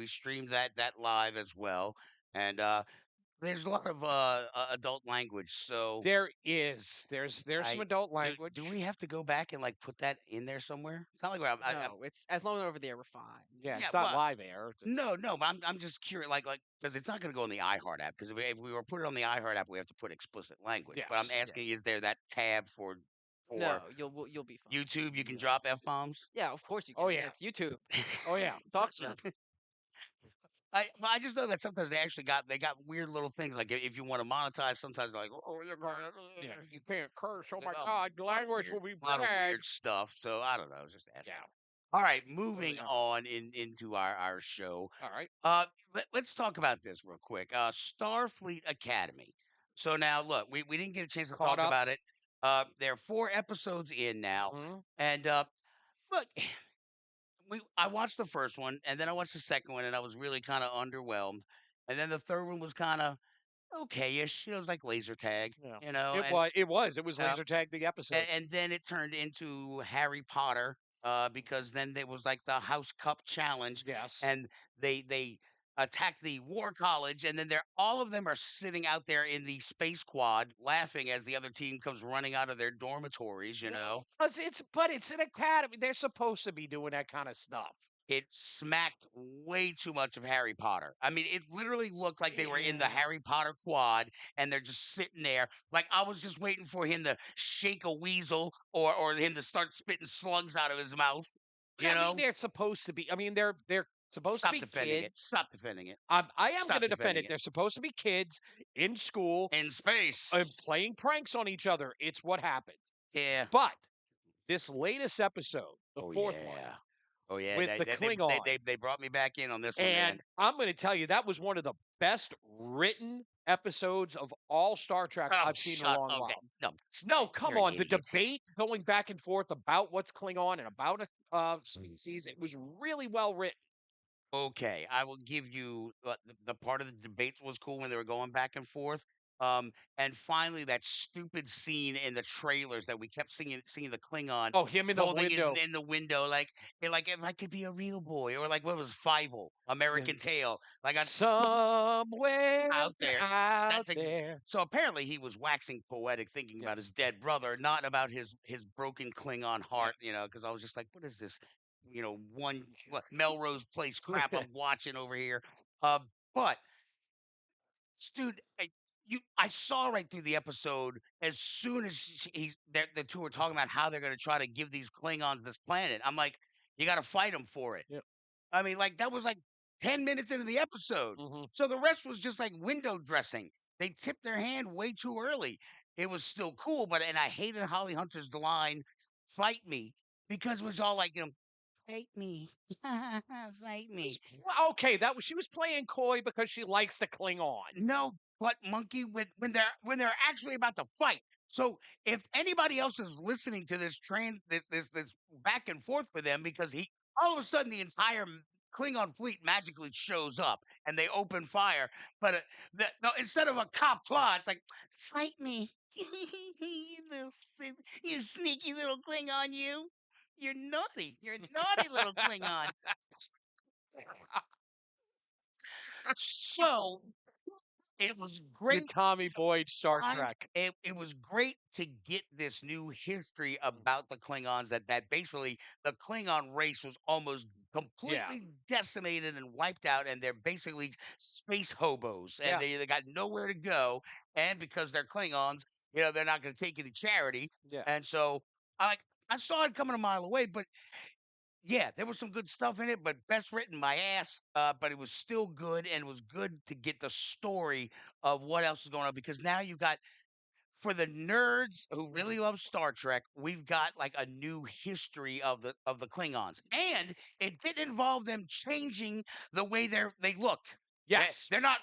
streamed that live as well, and there's a lot of adult language. So There's some adult language. Do we have to go back and like put that in there somewhere? It's not like No, it's as long as over there, we're fine. Yeah, Yeah, it's not well, live air. no, but I'm just curious, like because it's not going to go on the iHeart app. Because if we were put it on the iHeart app, we have to put explicit language. But I'm Yes, asking, is there that tab for No, you'll be fine. YouTube? You can drop f bombs. Yeah, of course you can. Oh, yeah. It's YouTube. Oh yeah. Talk to them. I just know that sometimes they got weird little things like if you want to monetize, sometimes they're like, oh, you're going, Yeah, you can't curse. Oh my Well, God, language will be a lot of bad. weird stuff. So I don't know. I was just asking. Yeah. All right, moving on into our show. All right. Let's talk about this real quick. Starfleet Academy. So now, look, we didn't get a chance to Caught talk up? about it. There are 4 episodes in now, Mm-hmm. and look, I watched the first one, and then I watched the second one, and I was really kind of underwhelmed. And then the third one was kind of okay-ish. It was like laser tag, Yeah. you know. It was laser tag the episode. And then it turned into Harry Potter because then there was like the House Cup Challenge, Yes. and they attacked the War College, and then all of them are sitting out there in the space quad laughing as the other team comes running out of their dormitories. You know, Because it's an academy. They're supposed to be doing that kind of stuff. it smacked way too much of Harry Potter. I mean, it literally looked like they were in the Harry Potter quad and they're just sitting there. Like I was just waiting for him to shake a weasel or him to start spitting slugs out of his mouth. You I know, mean, they're supposed to be. I mean, they're supposed stop to be defending kids. it. Stop defending it. I am Stop going to defend defending it. it. They're supposed to be kids in school In space. playing pranks on each other. It's what happened. Yeah. But this latest episode, the fourth one, Oh yeah, with the Klingon. they brought me back in on this one, and man. I'm going to tell you that was one of the best written episodes of all Star Trek I've seen in a long while. No, come You're on. an The idiot. debate going back and forth about what's Klingon and about a species, it was really well written. Okay, I will give you the part of the debates was cool when they were going back and forth. And finally, that stupid scene in the trailers that we kept seeing the Klingon. Oh, him in the holding window. in the window, like if I could be a real boy, or like what was Fievel, American Tail, like somewhere out there. Out there. So apparently he was waxing poetic, thinking about his dead brother, not about his broken Klingon heart. You know, because I was just like, what is this? You know, Melrose Place crap I'm watching over here. But dude, I saw right through the episode as soon as the two were talking about how they're going to try to give these Klingons this planet. I'm like, you got to fight them for it. Yep. I mean, like that was like 10 minutes into the episode. So the rest was just like window dressing. They tipped their hand way too early. It was still cool, and I hated Holly Hunter's line, "Fight me," because it was all like, fight me, fight me. Well, okay, she was playing coy because she likes the Klingon. No, but monkey, when they're actually about to fight. So if anybody else is listening to this this back and forth with them, because all of a sudden the entire Klingon fleet magically shows up and they open fire, but no, instead of a cop plot, it's like, fight me, you sneaky little Klingon, you. You're naughty. You're a naughty little Klingon. So it was great. The Tommy Boyd Star Trek. It was great to get this new history about the Klingons that basically the Klingon race was almost completely decimated and wiped out, and they're basically space hobos, and they got nowhere to go. And because they're Klingons, they're not going to take any charity. Yeah. And so I saw it coming a mile away, but yeah, there was some good stuff in it, but best written my ass. But it was still good, and it was good to get the story of what else is going on, because now you've got for the nerds who really love Star Trek, we've got like a new history of the Klingons, and it didn't involve them changing the way they look. Yes. They're not,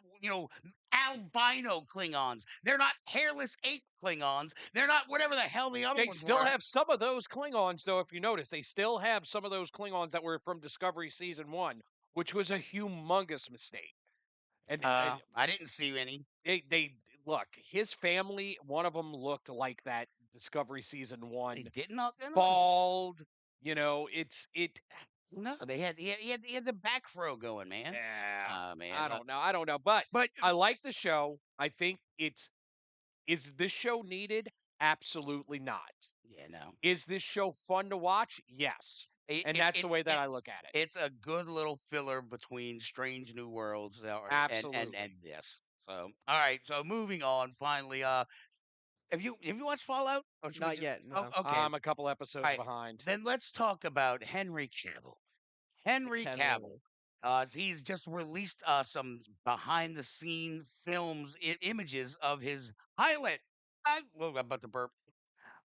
albino Klingons. They're not hairless ape Klingons. They're not whatever the hell the other They ones still were. have some of those Klingons, though, if you notice. They still have some of those Klingons that were from Discovery Season 1, which was a humongous mistake. And I didn't see any. They look, his family, one of them looked like that Discovery Season 1. They did not. Bald. No, he had the back fro going, man. Yeah. Man. I don't know. But I like the show. I think is this show needed? Absolutely not. Yeah, no. Is this show fun to watch? Yes. And that's the way that I look at it. It's a good little filler between Strange New Worlds Absolutely. and this. So, all right. So moving on. Finally, have you watched Fallout? Not yet. No. Oh, okay. I'm a couple episodes All right, behind. Then let's talk about Henry Cavill. Henry Cavill. He's just released some behind the scene films, images of his about to burp.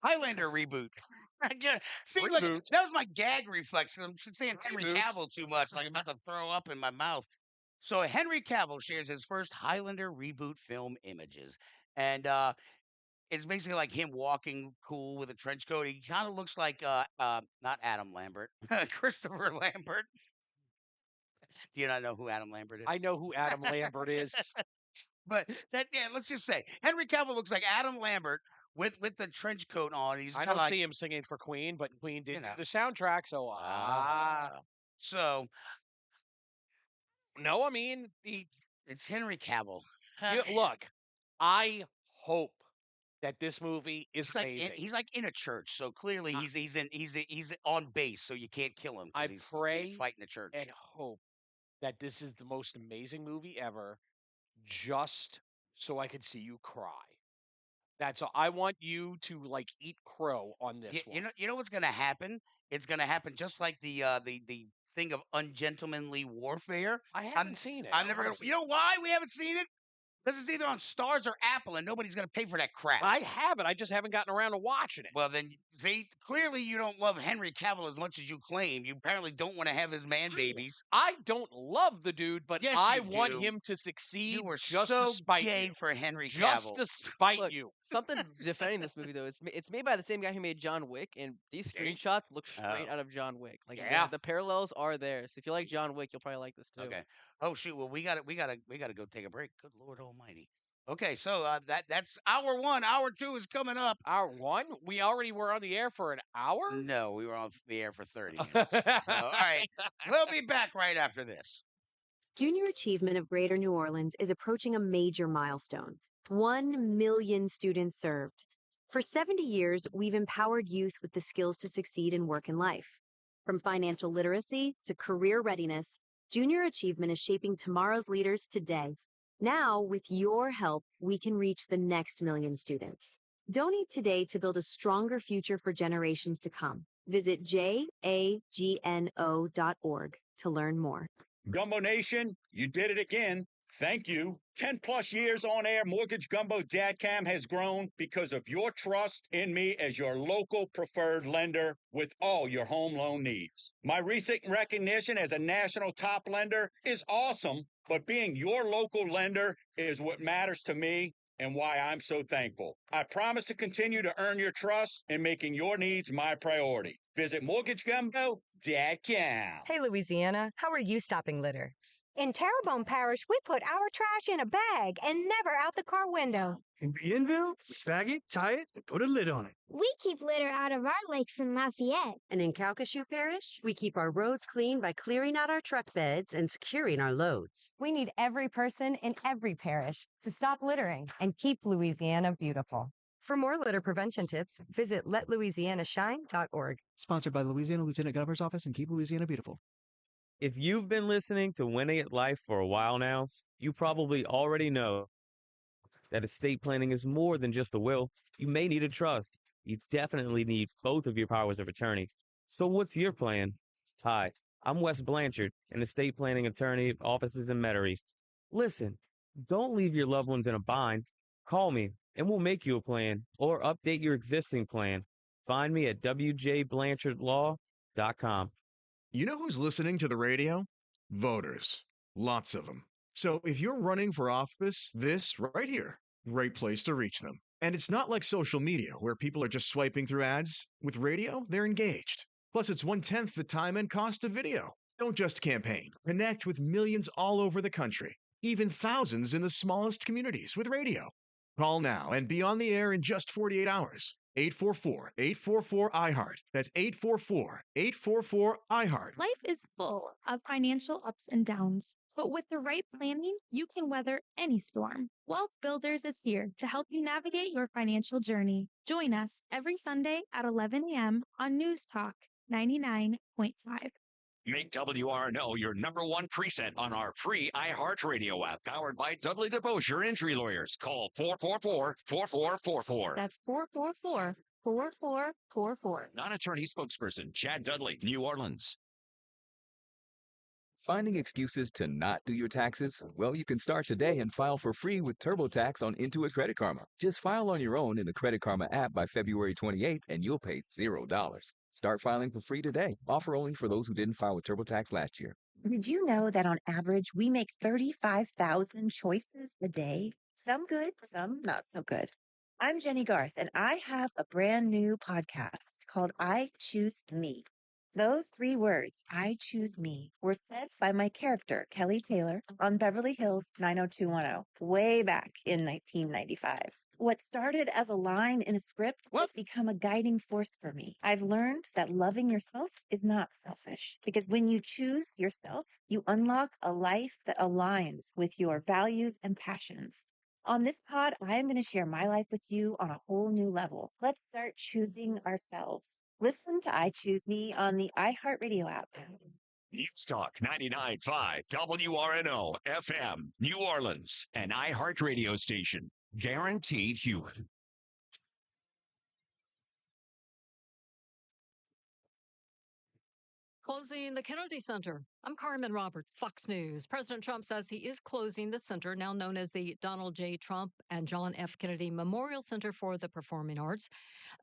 Highlander reboot. See, look, that was my gag reflex. I'm saying Henry Cavill too much, like I'm about to throw up in my mouth. So Henry Cavill shares his first Highlander reboot film images, and it's basically like him walking cool with a trench coat. He kind of looks like not Adam Lambert, Christopher Lambert. Do you not know who Adam Lambert is? I know who Adam Lambert is. But let's just say Henry Cavill looks like Adam Lambert with the trench coat on. He's I don't see him singing for Queen, but Queen did the soundtrack, so so no, I mean it's Henry Cavill. Look, I hope that this movie is amazing. He's like in a church, so clearly he's on base, so you can't kill him. I he's pray fighting a church and hope that this is the most amazing movie ever, just so I could see you cry. That's all. I want you to like eat crow on this one. You know what's going to happen? It's going to happen just like the thing of ungentlemanly warfare. I haven't seen it. I'm never going to. You know why we haven't seen it? Because it's either on Stars or Apple, and nobody's going to pay for that crap. I haven't. I just haven't gotten around to watching it. Well, then, see, clearly you don't love Henry Cavill as much as you claim. You apparently don't want to have his man babies. I don't love the dude, but yes, I want him to succeed. You were just so to spite gay you. for Henry Cavill. Just to spite Look, you. Something defending this movie though. It's made by the same guy who made John Wick, and these screenshots look straight out of John Wick. Like the parallels are there. So if you like John Wick, you'll probably like this too. Okay. Oh shoot. Well, we gotta go take a break. Good Lord Almighty. Okay, so that's hour 1. Hour 2 is coming up. Hour 1? We already were on the air for an hour? No, we were on the air for 30 minutes. So, all right, we'll be back right after this. Junior Achievement of Greater New Orleans is approaching a major milestone. 1 million students served. For 70 years, we've empowered youth with the skills to succeed in work and life. From financial literacy to career readiness, Junior Achievement is shaping tomorrow's leaders today. Now, with your help, we can reach the next million students. Donate today to build a stronger future for generations to come. Visit jagno.org to learn more. Gumbo Nation, you did it again. Thank you. 10 plus years on air, Mortgage Gumbo Dadcam has grown because of your trust in me as your local preferred lender with all your home loan needs. My recent recognition as a national top lender is awesome, but being your local lender is what matters to me and why I'm so thankful. I promise to continue to earn your trust in making your needs my priority. Visit MortgageGumbo.com. Hey, Louisiana, how are you stopping litter? In Terrebonne Parish, we put our trash in a bag and never out the car window. In Bienville, we bag it, tie it, and put a lid on it. We keep litter out of our lakes in Lafayette. And in Calcasieu Parish, we keep our roads clean by clearing out our truck beds and securing our loads. We need every person in every parish to stop littering and keep Louisiana beautiful. For more litter prevention tips, visit letlouisianashine.org. Sponsored by the Louisiana Lieutenant Governor's Office and Keep Louisiana Beautiful. If you've been listening to Winning at Life for a while now, you probably already know that estate planning is more than just a will. You may need a trust. You definitely need both of your powers of attorney. So what's your plan? Hi, I'm Wes Blanchard, an estate planning attorney at offices in Metairie. Listen, don't leave your loved ones in a bind. Call me and we'll make you a plan or update your existing plan. Find me at wjblanchardlaw.com. You know who's listening to the radio? Voters. Lots of them. So if you're running for office, this right here, great place to reach them. And it's not like social media where people are just swiping through ads. With radio, they're engaged. Plus, it's 1/10 the time and cost of video. Don't just campaign. Connect with millions all over the country, even thousands in the smallest communities with radio. Call now and be on the air in just 48 hours. 844-844-iHeart. That's 844-844-iHeart. Life is full of financial ups and downs, but with the right planning, you can weather any storm. Wealth Builders is here to help you navigate your financial journey. Join us every Sunday at 11 a.m. on News Talk 99.5. Make WRNO your #1 preset on our free iHeartRadio app, powered by Dudley DeBosier Injury Lawyers. Call 444-4444. That's 444-4444. Non-attorney spokesperson Chad Dudley, New Orleans. Finding excuses to not do your taxes? Well, you can start today and file for free with TurboTax on Intuit Credit Karma. Just file on your own in the Credit Karma app by February 28th and you'll pay $0. Start filing for free today. Offer only for those who didn't file with TurboTax last year. Did you know that on average, we make 35,000 choices a day? Some good, some not so good. I'm Jenny Garth, and I have a brand new podcast called I Choose Me. Those 3 words, I choose me, were said by my character, Kelly Taylor, on Beverly Hills 90210, way back in 1995. What started as a line in a script has become a guiding force for me. I've learned that loving yourself is not selfish, because when you choose yourself, you unlock a life that aligns with your values and passions. On this pod, I am going to share my life with you on a whole new level. Let's start choosing ourselves. Listen to I Choose Me on the iHeartRadio app. News Talk 99.5 WRNO FM, New Orleans, an iHeartRadio station. Guaranteed youth. Closing the Kennedy Center. I'm Carmen Robert, Fox News. President Trump says he is closing the center, now known as the Donald J. Trump and John F. Kennedy Memorial Center for the Performing Arts,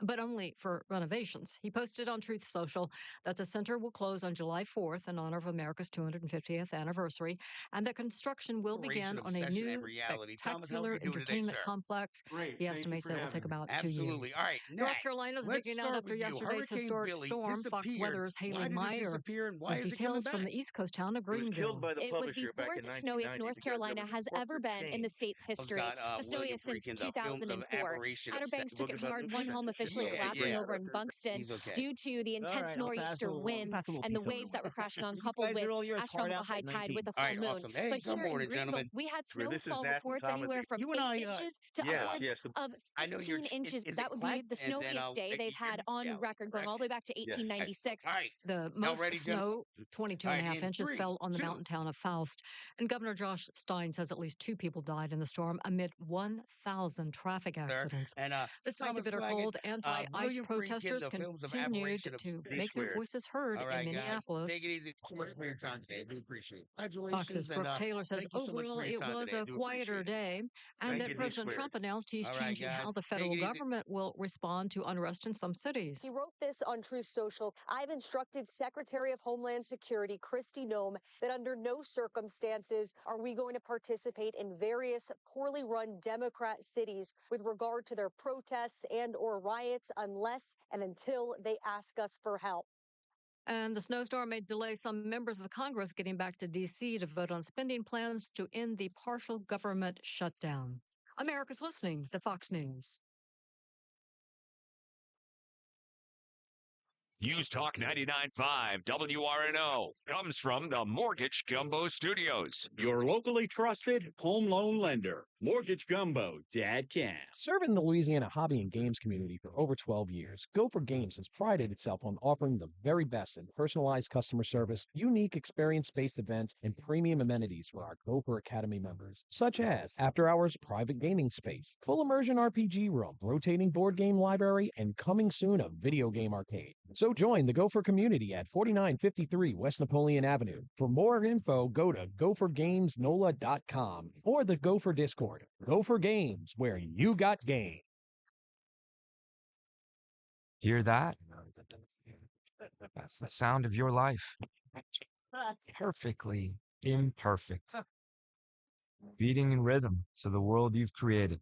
but only for renovations. He posted on Truth Social that the center will close on July 4th in honor of America's 250th anniversary, and that construction will begin on a new spectacular entertainment complex. He estimates it will take about 2 years. Absolutely. All right, North Carolina's digging out after yesterday's historic storm. Fox Weather's Haley Meyer has details from the East Coast town of Greenville. It was the 4th snowiest North Carolina has ever been in the state's history. The snowiest since 2004. Outer Banks took it hard, one home officially collapsing over in Buxton due to the intense nor'easter winds and the waves that were crashing on, coupled with astronomical high tide with a full moon. Awesome. Hey, But good here in morning, Greenville, gentlemen. we had This is snowfall Nat and reports Tom. anywhere from You and 8 I, inches to yes, upwards yes. of I know 15 inches. is That it would Clack? be the And then snowiest day they've had on record, going all the way back to 1896. All right. The Y'all most ready, snow, 22 All and a right, half in inches, 3, fell on the 2. mountain town of Faust. And Governor Josh Stein says at least 2 people died in the storm amid 1,000 traffic accidents. And Despite the Thomas bitter Claggett, cold, anti-ICE William Friedkin, protesters the films of continued aberration of to D make their squared. voices heard All in right, guys, Minneapolis. take it easy. For your time today. We appreciate it. Fox's Congratulations. Brooke Taylor says Thank you so much overall for your it time was today. I a do quieter appreciate it. day, and Thank that you, D President squared. Trump announced he's All right, changing how guys, the take federal it easy. government will respond to unrest in some cities. He wrote this on Truth Social. I've instructed Secretary of Homeland Security Kristi Noem that under no circumstances are we going to participate in various poorly run Democrat cities with regard to their protests and or riots unless and until they ask us for help. And the snowstorm may delay some members of Congress getting back to D.C. to vote on spending plans to end the partial government shutdown. America's listening to Fox News. News Talk 99.5 WRNO comes from the Mortgage Gumbo Studios. Your locally trusted home loan lender, Mortgage Gumbo, Dad Can. Serving the Louisiana hobby and games community for over 12 years, Gopher Games has prided itself on offering the very best in personalized customer service, unique experience-based events, and premium amenities for our Gopher Academy members, such as after-hours private gaming space, full immersion RPG room, rotating board game library, and coming soon a video game arcade. So join the Gopher community at 4953 West Napoleon Avenue. For more info, go to gophergamesnola.com or the Gopher Discord. Gopher Games, where you got game. Hear that? That's the sound of your life. Perfectly imperfect. Beating in rhythm to the world you've created.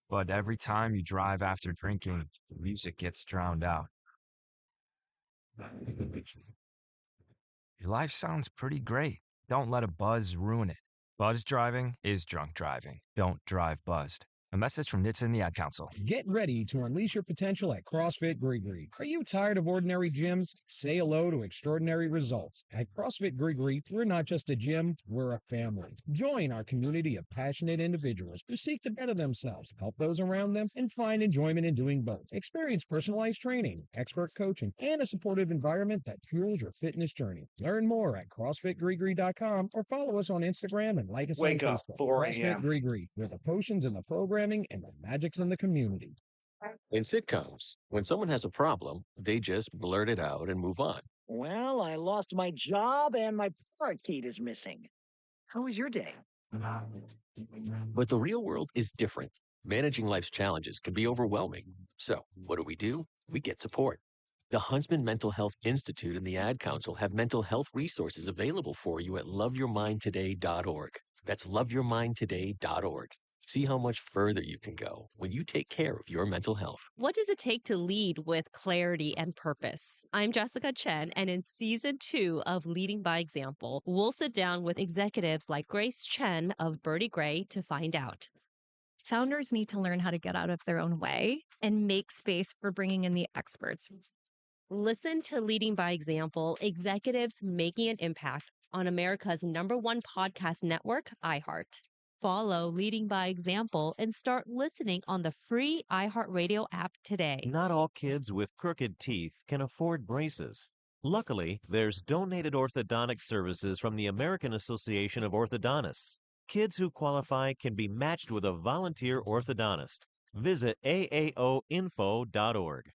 But every time you drive after drinking, the music gets drowned out. Your life sounds pretty great. Don't let a buzz ruin it. Buzz driving is drunk driving. Don't drive buzzed. A message from NHTSA and the Ad Council. Get ready to unleash your potential at CrossFit Grigri. Are you tired of ordinary gyms? Say hello to extraordinary results. At CrossFit Grigri, we're not just a gym, we're a family. Join our community of passionate individuals who seek to better themselves, help those around them, and find enjoyment in doing both. Experience personalized training, expert coaching, and a supportive environment that fuels your fitness journey. Learn more at CrossFitGrigri.com or follow us on Instagram and like us on Wake up, Facebook. 4 CrossFit a.m. Grigri, where the potions and the programming and the magic's in the community. In sitcoms, when someone has a problem, they just blurt it out and move on. Well, I lost my job and my parakeet is missing. How was your day? But the real world is different. Managing life's challenges can be overwhelming. So, what do? We get support. The Huntsman Mental Health Institute and the Ad Council have mental health resources available for you at loveyourmindtoday.org. That's loveyourmindtoday.org. See how much further you can go when you take care of your mental health. What does it take to lead with clarity and purpose? I'm Jessica Chen, and in season 2 of Leading by Example, we'll sit down with executives like Grace Chen of Birdie Gray to find out. Founders need to learn how to get out of their own way and make space for bringing in the experts. Listen to Leading by Example, Executives Making an Impact on America's #1 podcast network, iHeart. Follow Leading by Example and start listening on the free iHeartRadio app today. Not all kids with crooked teeth can afford braces. Luckily, there's donated orthodontic services from the American Association of Orthodontists. Kids who qualify can be matched with a volunteer orthodontist. Visit aaoinfo.org.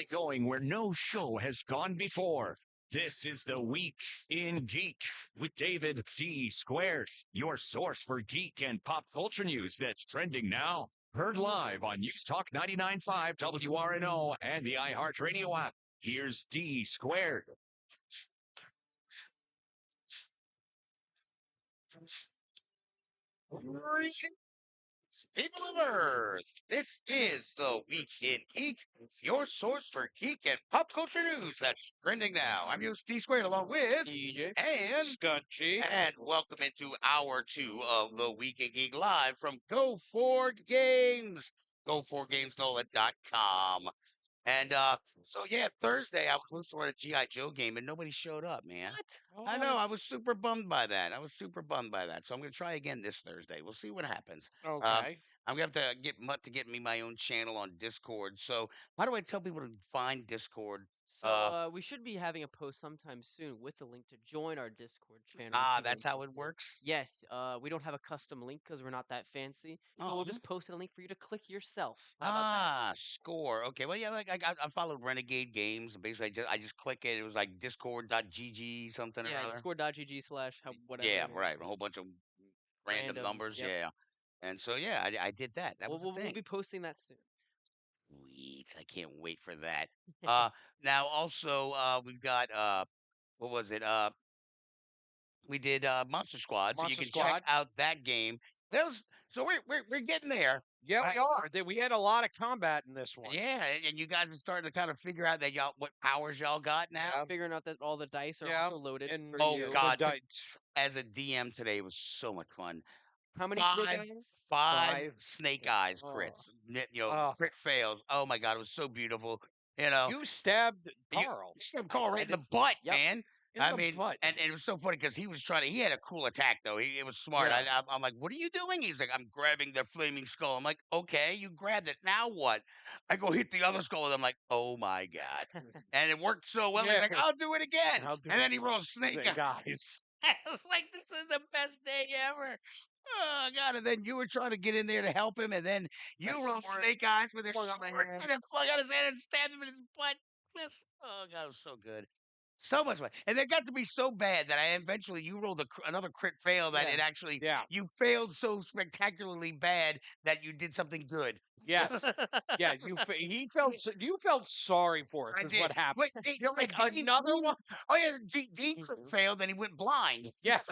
Going where no show has gone before. This is the Week in Geek with David D. Squared, your source for geek and pop culture news that's trending now. Heard live on News Talk 99.5 WRNO and the iHeartRadio app. Here's D. Squared. People of Earth, this is the Week in Geek, your source for geek and pop culture news that's trending now. I'm your D Squared along with DJ and Scunchie. And welcome into hour 2 of the Week in Geek live from Go4 Games, go4gamesnola.com. And so yeah, Thursday I was supposed to run a G.I. Joe game and nobody showed up, man. What? I know, I was super bummed by that. So I'm gonna try again this Thursday. We'll see what happens. Okay. I'm gonna have to get Mutt to get me my own channel on Discord. So how do I tell people to find Discord? So we should be having a post sometime soon with the link to join our Discord channel. That's how it works? Yes. We don't have a custom link because we're not that fancy. So we'll just post a link for you to click yourself. How about that? Score. Okay. Well, yeah, like I followed Renegade Games, and basically I just click it. It was like discord.gg something or Yeah, other. discord.gg/whatever. Yeah, right. A whole bunch of random numbers. Yep. Yeah. And so yeah, I did that. That was the thing. We'll be posting that soon. Sweet. I can't wait for that. Now also we've got what was it? We did Monster Squad, so you can check out that game. So we're getting there. Yeah, we are. We had a lot of combat in this one. Yeah, and you guys are starting to kind of figure out that what powers y'all got now. Yeah, figuring out that all the dice are also loaded. And for you. God, as a DM today was so much fun. How many snake eyes? 5 snake eyes crits. Crit fails. Oh my God, it was so beautiful. You stabbed Carl. You stabbed Carl right in the butt, man. I mean, and it was so funny because he had a cool attack though. It was smart. Yeah. I'm like, what are you doing? He's like, I'm grabbing the flaming skull. I'm like, okay, you grabbed it. Now what? I go hit the other skull, and I'm like, oh my god! And it worked so well. He's like, I'll do it again. And then he rolls snake eyes. I was like, this is the best day ever. Oh god! And then you were trying to get in there to help him, and then you roll snake eyes with your sword, and then flung out his hand and stabbed him in his butt. Oh god, it was so good. So much fun. And it got to be so bad that I eventually you rolled another crit fail that it actually you failed so spectacularly bad that you did something good. Yes. Yeah, you felt sorry for it. I Is did. what happened. Wait, You're like Dean- another Dean- one. Oh yeah, Dean crit failed, and he went blind. Yes.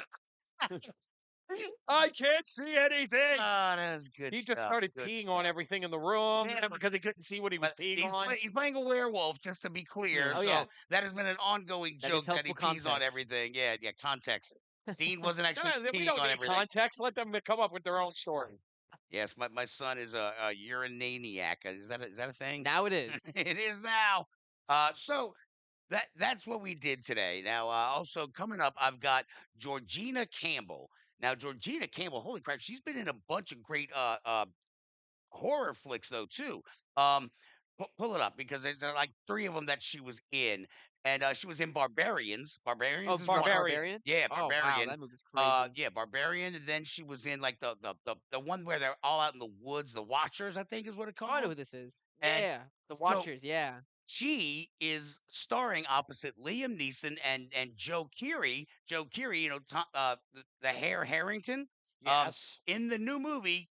I can't see anything. Oh, that was good He stuff. just started Good peeing stuff. on everything in the room Yeah, because he couldn't see what he was peeing on. He's playing a werewolf, just to be clear. Yeah. Oh, So yeah. that has been an ongoing That is joke that he helpful pees on context. everything. Yeah, context. Dean wasn't actually We peeing don't on need everything. context. Let them come up with their own story. Yes, my son is a urinaniac. Is that a thing? Now it is. It is now. So that's what we did today. Now, also coming up, I've got Georgina Campbell. Now, Georgina Campbell, holy crap, she's been in a bunch of great horror flicks though too. Pull it up because there's like 3 of them that she was in, and she was in Barbarians. Barbarians is one. Barbarian? Yeah, Oh, wow, Barbarian. that movie's crazy. Yeah, Barbarian, and then she was in like the one where they're all out in the woods, the Watchers, I think is what it Oh, called. I know who this is. And Yeah, the so Watchers. Yeah. she is starring opposite Liam Neeson and Joe Keery. Joe Keery, the Hare Harrington. Yes. In the new movie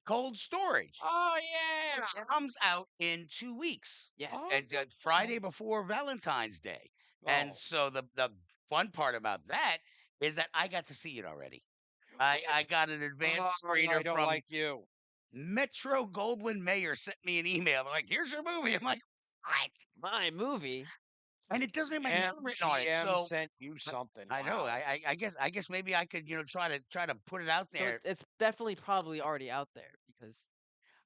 Cold Storage. Oh yeah. Which comes out in 2 weeks. Yes. And Friday before Valentine's Day. And so the fun part about that is that I got to see it already. I got an advanced screener I don't from like you. Metro Goldwyn Mayer sent me an email. They're like, here's your movie. I'm like, what? My movie. And it doesn't have my name written on it. MGM So sent you something. I know. Wow. I guess maybe I could try to put it out So there. it's definitely probably already out there because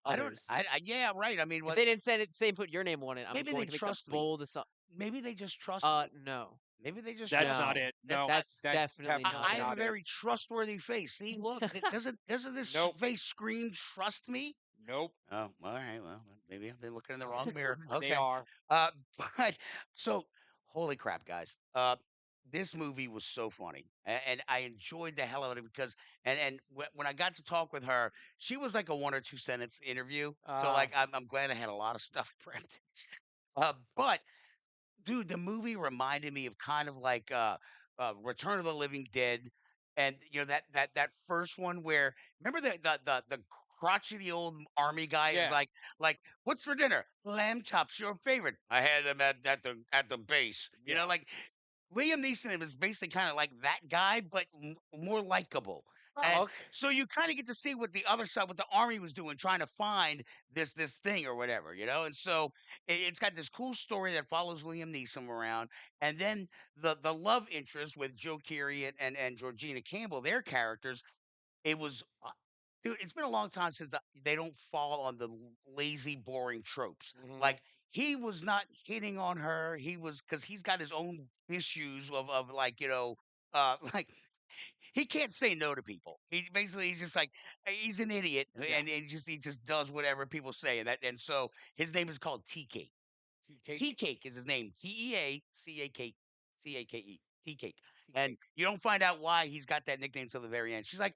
others. Yeah, right. I mean, if they didn't send it, say put your name on it. I'm maybe going they to make trust the me. bold assumption. Maybe they just trust me. No. Maybe they just That's trust not me. it. No, That's definitely not. I have not a very trustworthy face. See, look, doesn't this face scream trust me? Nope. Oh, all right. Well, maybe I've been looking in the wrong mirror. Okay. They are. But so holy crap, guys. This movie was so funny, and I enjoyed the hell out of it because, when I got to talk with her, she was like a 1 or 2 sentence interview. So like, I'm glad I had a lot of stuff prepped. But dude, the movie reminded me of kind of like Return of the Living Dead, and that first one where remember the crotchety old army guy is like, what's for dinner? Lamb chops, your favorite. I had them at the base. You know, like Liam Neeson was basically kind of like that guy, but more likable. And so you kind of get to see what the other side, what the army was doing, trying to find this thing or whatever, And so it's got this cool story that follows Liam Neeson around, and then the love interest with Joe Keery and Georgina Campbell, their characters. It was, dude. It's been a long time since they don't fall on the lazy, boring tropes. Like he was not hitting on her. He was because he's got his own issues of like like he can't say no to people. He's just like he's an idiot, and he just does whatever people say, and so his name is called Tea Cake. Tea Cake is his name. Teacake. Tea Cake. And you don't find out why he's got that nickname till the very end. She's like,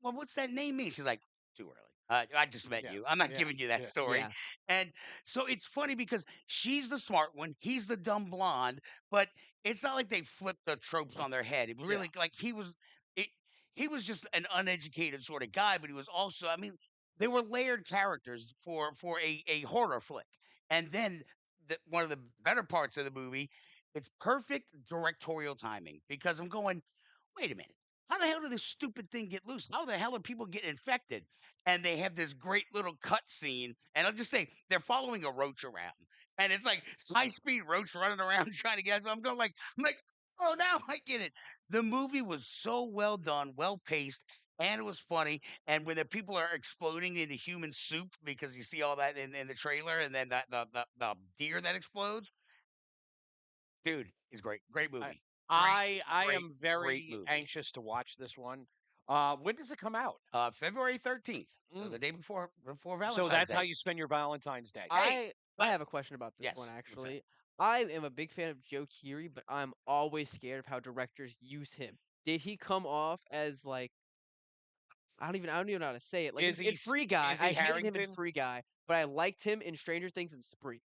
well, what's that name mean? She's like, too early. I just met you. I'm not giving you that story. Yeah. And so it's funny because she's the smart one, he's the dumb blonde, but it's not like they flipped the tropes on their head. It really like he was just an uneducated sort of guy, but he was also, I mean, they were layered characters for a horror flick. And then one of the better parts of the movie, it's perfect directorial timing because I'm going, wait a minute. How the hell did this stupid thing get loose? How the hell are people getting infected? And they have this great little cut scene. And I'll just say they're following a roach around. And it's like high speed roach running around trying to get. I'm going I'm like, oh, now I get it. The movie was so well done, well paced, and it was funny. And when the people are exploding into human soup because you see all that in the trailer, and then the deer that explodes, dude, it's great. Great movie. I great, am great very movie. anxious to watch this one. When does it come out? February 13th, so the day before Valentine's So that's Day. how you spend your Valentine's Day. I have a question about this Yes, one what's that? actually. I am a big fan of Joe Keery, but I'm always scared of how directors use him. Did he come off as like I don't even know how to say it. Like Is in he Free Guy, is he I hated him in Harrington? Free Guy, but I liked him in Stranger Things and Spree.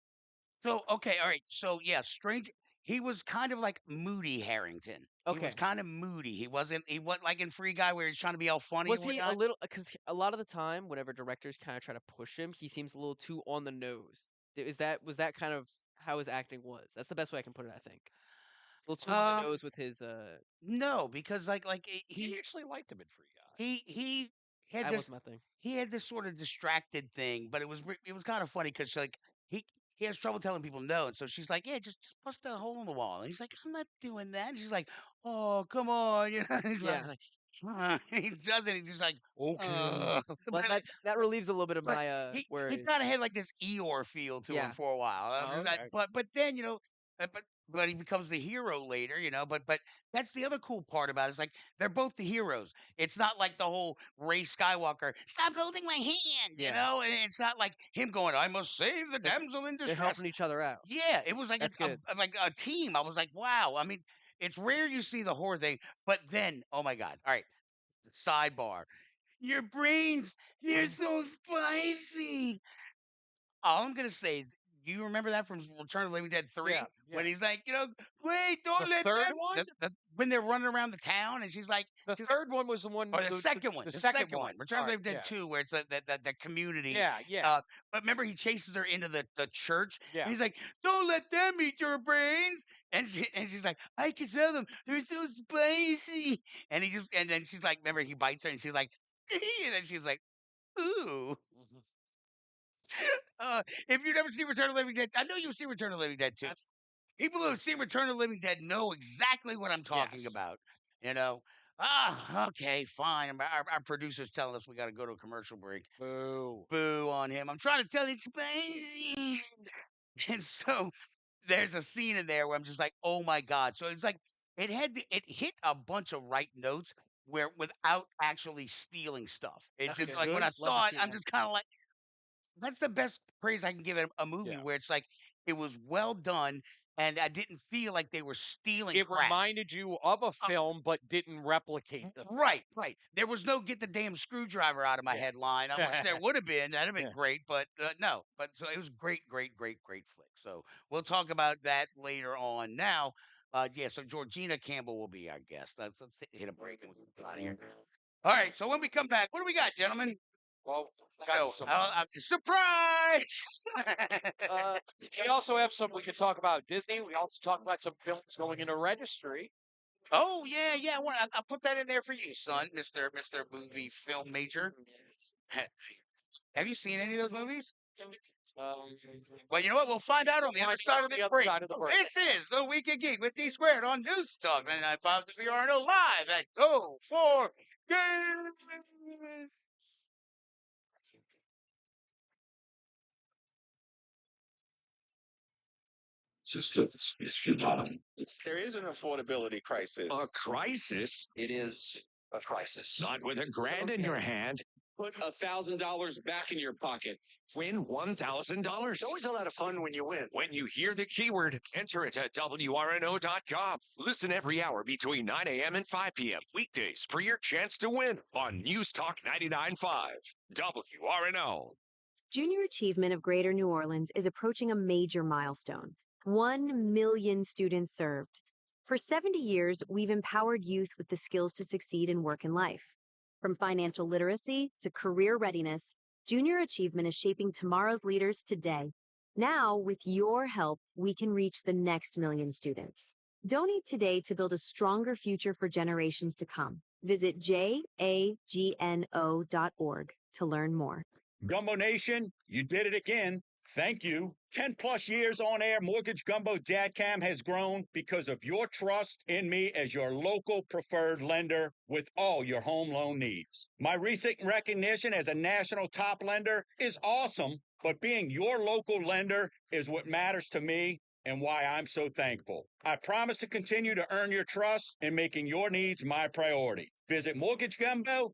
So okay, all right. So yeah, Strange. He was kind of like Moody Harrington. He was Okay. kind of moody. He wasn't like in Free Guy where he's trying to be all funny Was and he a whatnot. little because a lot of the time, whenever directors kind of try to push him, he seems a little too on the nose. Was that kind of how his acting was? That's the best way I can put it, I think. A little too on the nose with his No, because like he actually liked him in Free Guy. He had that this was my thing. he had this sort of distracted thing, but it was kind of funny because like he has trouble telling people no, and so she's like, yeah, just bust a hole in the wall, and he's like, I'm not doing that, and she's like, oh come on, you know, he's Yeah. like, he does it, he's just like, Okay. But that relieves a little bit of but my he worries. kind of had like this Eeyore feel to him Yeah. for a while. I'm just like, Okay. but then you know, but he becomes the hero later, you know. But that's the other cool part about it is like they're both the heroes. It's not like the whole Ray Skywalker, stop holding my hand, you Yeah. know. And it's not like him going, I must save the damsel in They're distress. helping each other out. Yeah, it was like That's good. like a team. I was like, wow. I mean, it's rare you see the horror thing, but then, oh my god! All right, sidebar. Your brains, they're so spicy. All I'm gonna say is, do you remember that from Return of the Living Dead 3? Yeah, When he's like, you know, wait, don't The let third them. one? When they're running around the town, and she's like, The third one was the one. or the second one, The the second second one, Return of the Alright, Living Dead 2, where it's the community. Yeah, yeah. But remember, he chases her into the church, Yeah. and he's like, don't let them eat your brains. And she's like, I can tell them, they're so spicy. And then she's like, remember, he bites her, and she's like, and then she's like, ooh. Mhm. If you've never seen Return of the Living Dead, I know you've seen Return of the Living Dead too. People who have seen Return of the Living Dead know exactly what I'm talking Yes. about. You know, okay, fine. Our producer's telling us we got to go to a commercial break. Boo. Boo on him. I'm trying to tell you, it's spicy. And so there's a scene in there where I'm just like, oh my god. So it's like it hit a bunch of right notes where without actually stealing stuff. It's That's just good. like when I Love to saw it, see I'm that. just kind of like, that's the best praise I can give a movie Yeah. where it's like it was well done and I didn't feel like they were stealing It crap. reminded you of a film, but didn't replicate the film. Right. There was no get the damn screwdriver out of my head line. I wish there would have been. That'd have been great, but no. But so it was great flick. So we'll talk about that later on. Now, yeah, so Georgina Campbell will be our guest. Let's hit a break and we'll get out of here. All right, so when we come back, what do we got, gentlemen? Well, So, surprise! We also have some. We can talk about Disney. We also talk about some films going into registry. Oh yeah. I'll put that in there for you, son, Mister Movie Film Major. Have you seen any of those movies? Well, you know what? We'll find out on the other side of the break. This is the Week of Geek with D Squared on News Talk 99.5 WRNO live at Go for Game. There is an affordability crisis. A crisis? It is a crisis. Not with $1,000 in your hand. Put $1,000 back in your pocket. Win $1,000. It's always a lot of fun when you win. When you hear the keyword, enter it at WRNO.com. Listen every hour between 9 a.m. and 5 p.m. weekdays for your chance to win on News Talk 99.5 WRNO. Junior Achievement of Greater New Orleans is approaching a major milestone. 1 million students served. For 70 years, we've empowered youth with the skills to succeed in work and life. From financial literacy to career readiness, Junior Achievement is shaping tomorrow's leaders today. Now, with your help, we can reach the next million students. Donate today to build a stronger future for generations to come. Visit jagno.org to learn more. Gumbo Nation, you did it again. Thank you. 10 plus years on air, Mortgage Gumbo Dadcam has grown because of your trust in me as your local preferred lender with all your home loan needs. My recent recognition as a national top lender is awesome, but being your local lender is what matters to me and why I'm so thankful. I promise to continue to earn your trust in making your needs my priority. Visit mortgagegumbo.com.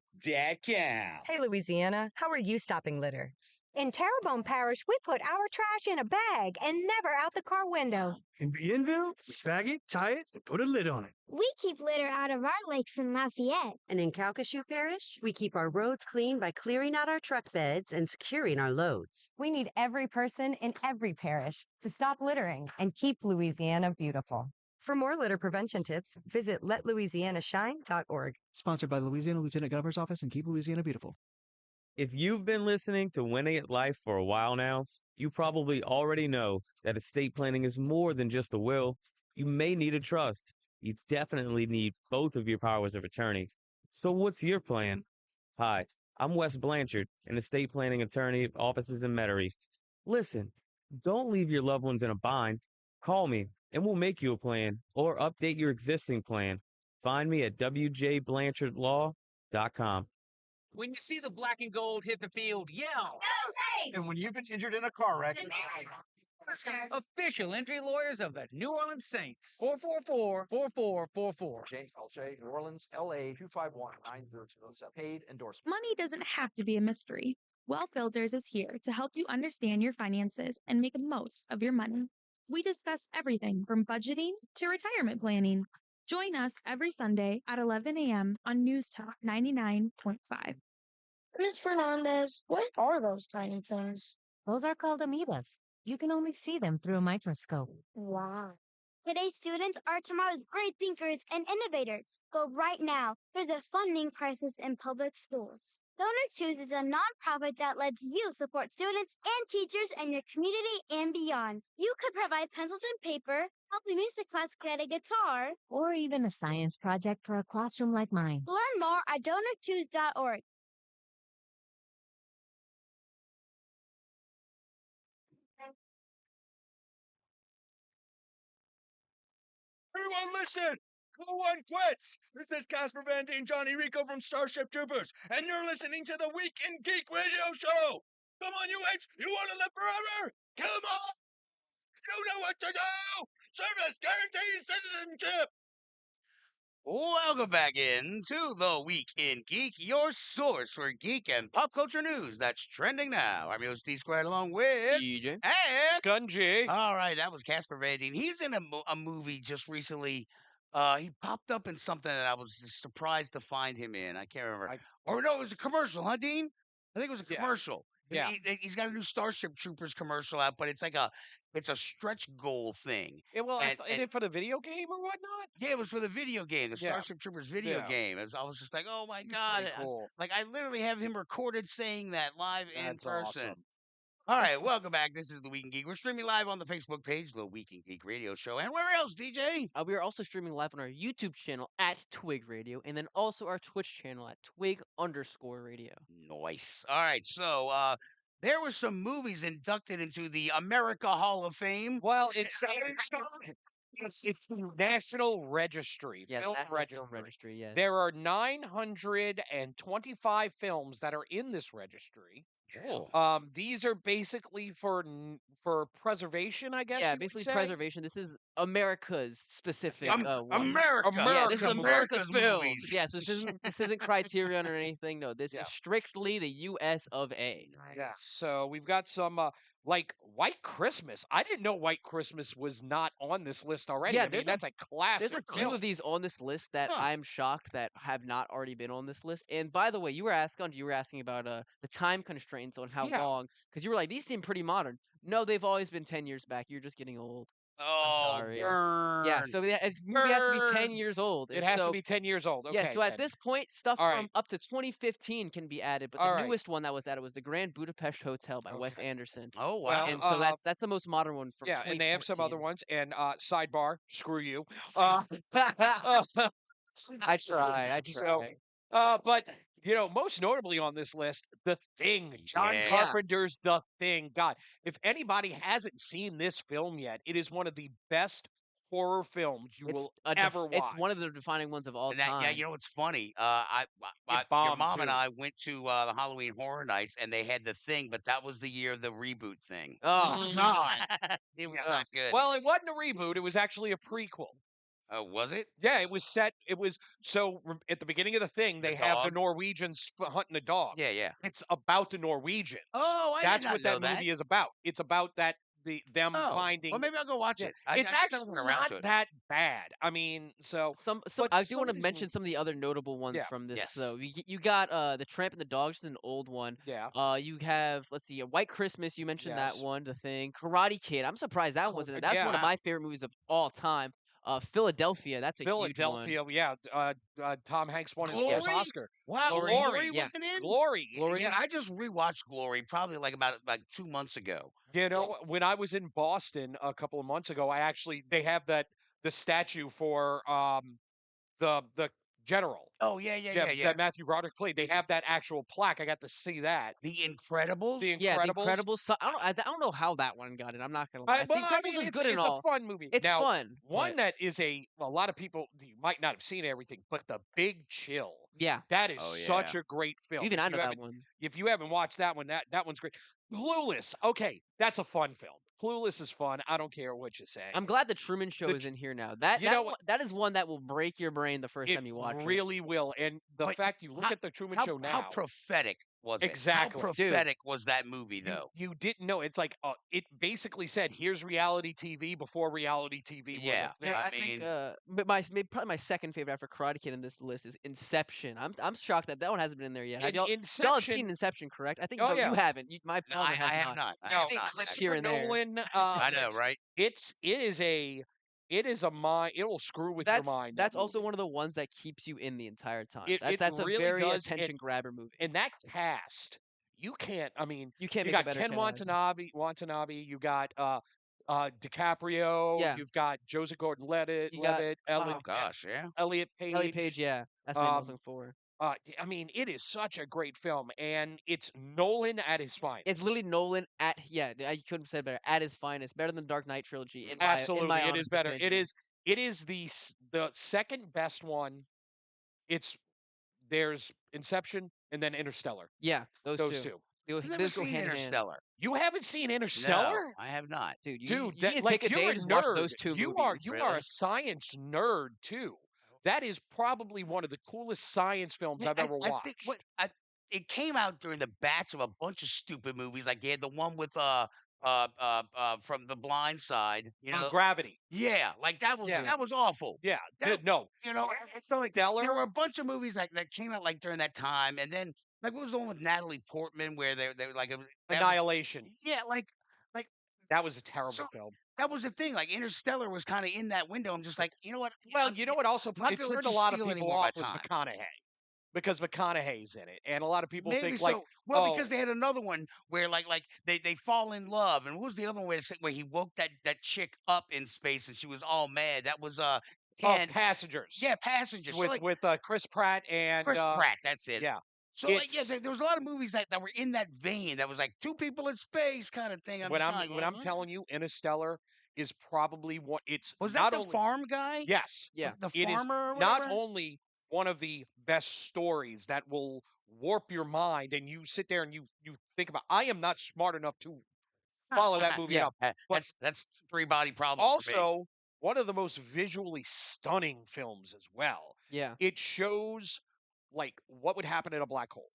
Hey, Louisiana, how are you stopping litter? In Terrebonne Parish, we put our trash in a bag and never out the car window. In Bienville, we bag it, tie it, and put a lid on it. We keep litter out of our lakes in Lafayette. And in Calcasieu Parish, we keep our roads clean by clearing out our truck beds and securing our loads. We need every person in every parish to stop littering and keep Louisiana beautiful. For more litter prevention tips, visit letlouisianashine.org. Sponsored by the Louisiana Lieutenant Governor's Office and Keep Louisiana Beautiful. If you've been listening to Winning at Life for a while now, you probably already know that estate planning is more than just a will. You may need a trust. You definitely need both of your powers of attorney. So what's your plan? Hi, I'm Wes Blanchard, an estate planning attorney, offices in Metairie. Listen, don't leave your loved ones in a bind. Call me, and we'll make you a plan or update your existing plan. Find me at wjblanchardlaw.com. When you see the black and gold hit the field, yell. No safe! And when you've been injured in a car wreck, official injury lawyers of the New Orleans Saints. 444-4444. JLJ, New Orleans, LA, 251-9007. Paid endorsement. Money doesn't have to be a mystery. Wealth Builders is here to help you understand your finances and make the most of your money. We discuss everything from budgeting to retirement planning. Join us every Sunday at 11 a.m. on News Talk 99.5. Ms. Fernandez, what are those tiny things? Those are called amoebas. You can only see them through a microscope. Wow. Today's students are tomorrow's great thinkers and innovators. But right now, there's a funding crisis in public schools. Donors Choose is a nonprofit that lets you support students and teachers in your community and beyond. You could provide pencils and paper, help the music class get a guitar, Or even a science project for a classroom like mine. Learn more at donorchoose.org. Everyone listen! No one quits! This is Casper Van Dien, Johnny Rico from Starship Troopers, and you're listening to the Week in Geek radio show! Come on, you apes! You want to live forever? Come on! You know what to do! Service guarantees citizenship! Welcome back in to the Week in Geek, your source for geek and pop culture news that's trending now. I'm your host D Squared along with DJ. and Gunji. All right, that was Casper Van Dien. He's in a movie just recently. He popped up in something that I was just surprised to find him in. I can't remember. Or no, it was a commercial, huh, Dean? I think it was a commercial. Yeah. He's got a new Starship Troopers commercial out, but it's like a stretch goal thing. Is it for the video game or whatnot? Yeah, it was for the video game, the Yeah. Starship Troopers video Yeah. game. I was just like, oh my God. Pretty cool. I literally have him recorded saying that live in That's person. awesome. All right, welcome back. This is The Week in Geek. We're streaming live on the Facebook page, The Week in Geek Radio Show. And where else, DJ? We are also streaming live on our YouTube channel at Twig Radio, and then also our Twitch channel at Twig_radio. Nice. All right, so there were some movies inducted into the America Hall of Fame. Well, it's the National Registry. Yeah, Film National Registry. Film Registry, yes. There are 925 films that are in this registry. Oh. These are basically for preservation, I guess. Yeah, you would basically say. preservation. This is America's specific one. America. Yeah, this is America's films. movies. Yeah, so this isn't Criterion or anything. No, this is strictly the U.S. of A. Yeah. So we've got some like White Christmas. I didn't know White Christmas was not on this list already. Yeah, I mean, that's a classic. There's a few film. of these on this list that I'm shocked that have not already been on this list. And by the way, you were asking about the time constraints on how long, because you were like, these seem pretty modern. No, they've always been 10 years back. You're just getting old. Oh, I'm sorry. burn. Yeah, so the movie has to be 10 years old. It and has so- to be 10 years old. Okay, yeah, so at then. this point, stuff All from right. up to 2015 can be added, but All the right. newest one that was added was the Grand Budapest Hotel by Wes Anderson. Oh, wow. Well, And so that's the most modern one from yeah, and they have some other 2014. ones. And sidebar, screw you. I try. So, but most notably on this list, The Thing, John Yeah. Carpenter's The Thing. God, if anybody hasn't seen this film yet, it is one of the best horror films you It's will ever watch. it's one of the defining ones of all And that, time. yeah, you know what's funny? Your bombed, mom and too. I went to the Halloween Horror Nights, and they had the Thing, but that was the year of the reboot thing. Oh God. It was not good. Well, it wasn't a reboot. It was actually a prequel. Was it? Yeah, it was set. It was at the beginning of the Thing, they have the dog? Norwegians hunting the dog. Yeah, yeah. It's about the Norwegians. Oh, I did That's not what know that that. movie is about. It's about them Oh, finding. well, maybe I'll go watch Yeah, it. I it's just never actually went around not to it. that bad. I mean, Some but I do some want of to these mention movies- some of the other notable ones Yeah. from this. Yes. So you got The Tramp and the Dog, just an old one. Yeah. You have, let's see, White Christmas. You mentioned that Yes. one. The Thing. Karate Kid. I'm surprised that wasn't it. That's one of yeah. my favorite movies of all time. Philadelphia. That's a huge one. Philadelphia, yeah. Tom Hanks won his Glory? first Oscar. Wow, Glory, yeah. wasn't in? Glory. Glory. Yeah, I just rewatched Glory probably like about 2 months ago. You know, when I was in Boston a couple of months ago, they have the statue for the general. Oh yeah. That Matthew Broderick played. They have that actual plaque. I got to see that. The Incredibles. The Incredibles. Yeah, The Incredibles. So, I don't know how that one got it. I'm not gonna lie. Well, The Incredibles is good and it's all. a fun movie. It's Now, fun. One but- that is a lot of people you might not have seen everything, but The Big Chill. Yeah. That is Oh, yeah. such a great film. Even If I you know that haven't- one. If you haven't watched that one, that one's great. Clueless. Okay, that's a fun film. Clueless is fun. I don't care what you say. I'm glad the Truman Show is in here now. That is one that will break your brain the first time you watch it. Really will. And the But fact you look at the Truman Show now. How prophetic was it? Exactly. How prophetic was that movie, you, though? you didn't know. It's like it basically said, "Here's reality TV before reality TV was Yeah. a thing." I think, but probably my second favorite after Karate Kid in this list is Inception. I'm shocked that one hasn't been in there yet. Y'all have seen Inception, correct? I think Oh, no, yeah. you haven't. My No, father I has have not. I No, have not. clips here and there. Nolan. I know, right? It is a mind. It will screw with your mind. That's also one of the ones that keeps you in the entire time. It That's a really very does, attention grabber movie. And that cast, you can't. I mean, You can't you make a got better Ken cast. Watanabe. You got DiCaprio. Yeah. You've got Joseph Gordon-Levitt. You got- Oh gosh, yeah. Elliot Page. Elliot Page, yeah, that's the name I was looking for. I mean, it is such a great film, and it's Nolan at his finest. It's literally Nolan I couldn't have said it better. At his finest, better than Dark Knight trilogy. Absolutely, in my it honest is better. opinion. It is the second best one. There's Inception and then Interstellar. Yeah, those two. I've never Those go seen hand in hand. Interstellar. You haven't seen Interstellar? No, I have not. Dude, Dude, you that, need to like, take a you're day a and just watch nerd. those two you movies. are a science nerd too. That is probably one of the coolest science films Yeah, I've ever I watched. think it came out during the batch of a bunch of stupid movies. Like you had the one with from The Blind Side. You know, Gravity. Yeah, like that was awful. Yeah, no, you know, it's not like Stellar. There were a bunch of movies that came out like during that time, and then like what was the one with Natalie Portman where they were like Annihilation. Yeah, like that was a terrible so, film. That was the thing. Like Interstellar was kind of in that window. I'm just like, you know what? Well, you know what? Also, I'm not it gonna let turned a you lot of steal any people more off of my was time. McConaughey because McConaughey's in it, and a lot of people Maybe think so. like, Well, because they had another one where like they fall in love, and what was the other one where he woke that chick up in space and she was all mad? That was Passengers. Yeah, Passengers. So, With Chris Pratt and Chris Pratt. That's it. Yeah. So there was a lot of movies that were in that vein. That was like two people in space kind of thing. When I'm telling you, Interstellar is probably what it's. Was not that the only, farm guy? Yes. Yeah. The It is farmer. Or not whatever? only one of the best stories that will warp your mind, and you sit there and you think about. I am not smart enough to follow that movie up. But That's three body problem. also, one of the most visually stunning films as well. Yeah. It shows like what would happen in a black hole.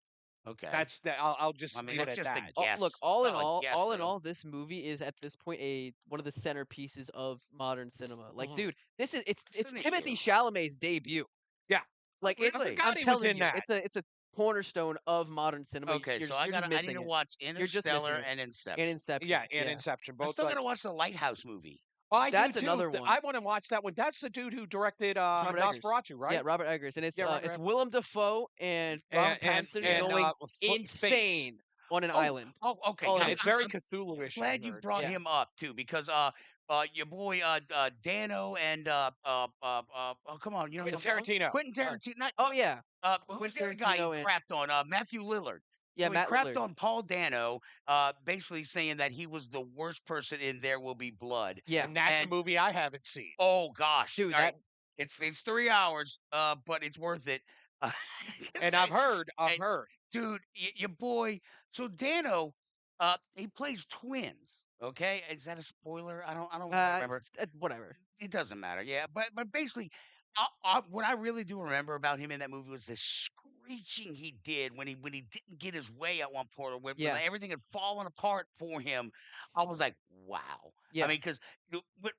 Okay. That's that. I'll just I mean, leave it it's at just a that. guess. Look, all in Solid all, guess, all in though. all, this movie is at this point one of the centerpieces of modern cinema. Like, Mhm. dude, it's Isn't it Timothy you? Chalamet's debut. Yeah. Like I it's forgot I'm he was telling in you, that. it's a cornerstone of modern cinema. Okay, You're so just, I you're just need missing to it. watch You're just Interstellar missing it. and Inception. And Inception. Yeah, and Inception. I Both. still gotta watch the Lighthouse movie. I That's do too. another one. I want to watch that one. That's the dude who directed Robert Eggers. Nosferatu, right? Yeah, Robert Eggers, and it's Yeah, Robert it's Eggers. Willem Dafoe and Robert Pattinson going insane on an island. Oh, okay. Oh, Yeah, yeah, it's very Cthulhu-ish. I Glad you heard. brought him up too, because your boy Dano and oh come on, you know Quentin Tarantino. Quentin Tarantino. Not, Oh yeah. who's Quentin the other guy Tarantino he and- crapped on? Matthew Lillard. Yeah, So he Matt crapped Lillard. on Paul Dano, basically saying that he was the worst person in There Will Be Blood. Yeah. And that's a movie I haven't seen. Oh gosh, Dude, all right. that It's 3 hours, but it's worth it. And I've heard, dude, your boy. So Dano, he plays twins. Okay, is that a spoiler? I don't remember. Whatever. It doesn't matter. Yeah, but basically, what I really do remember about him in that movie was the screeching he did when he didn't get his way at one point, or when Yeah. everything had fallen apart for him. I was like, wow. Yeah. I mean, because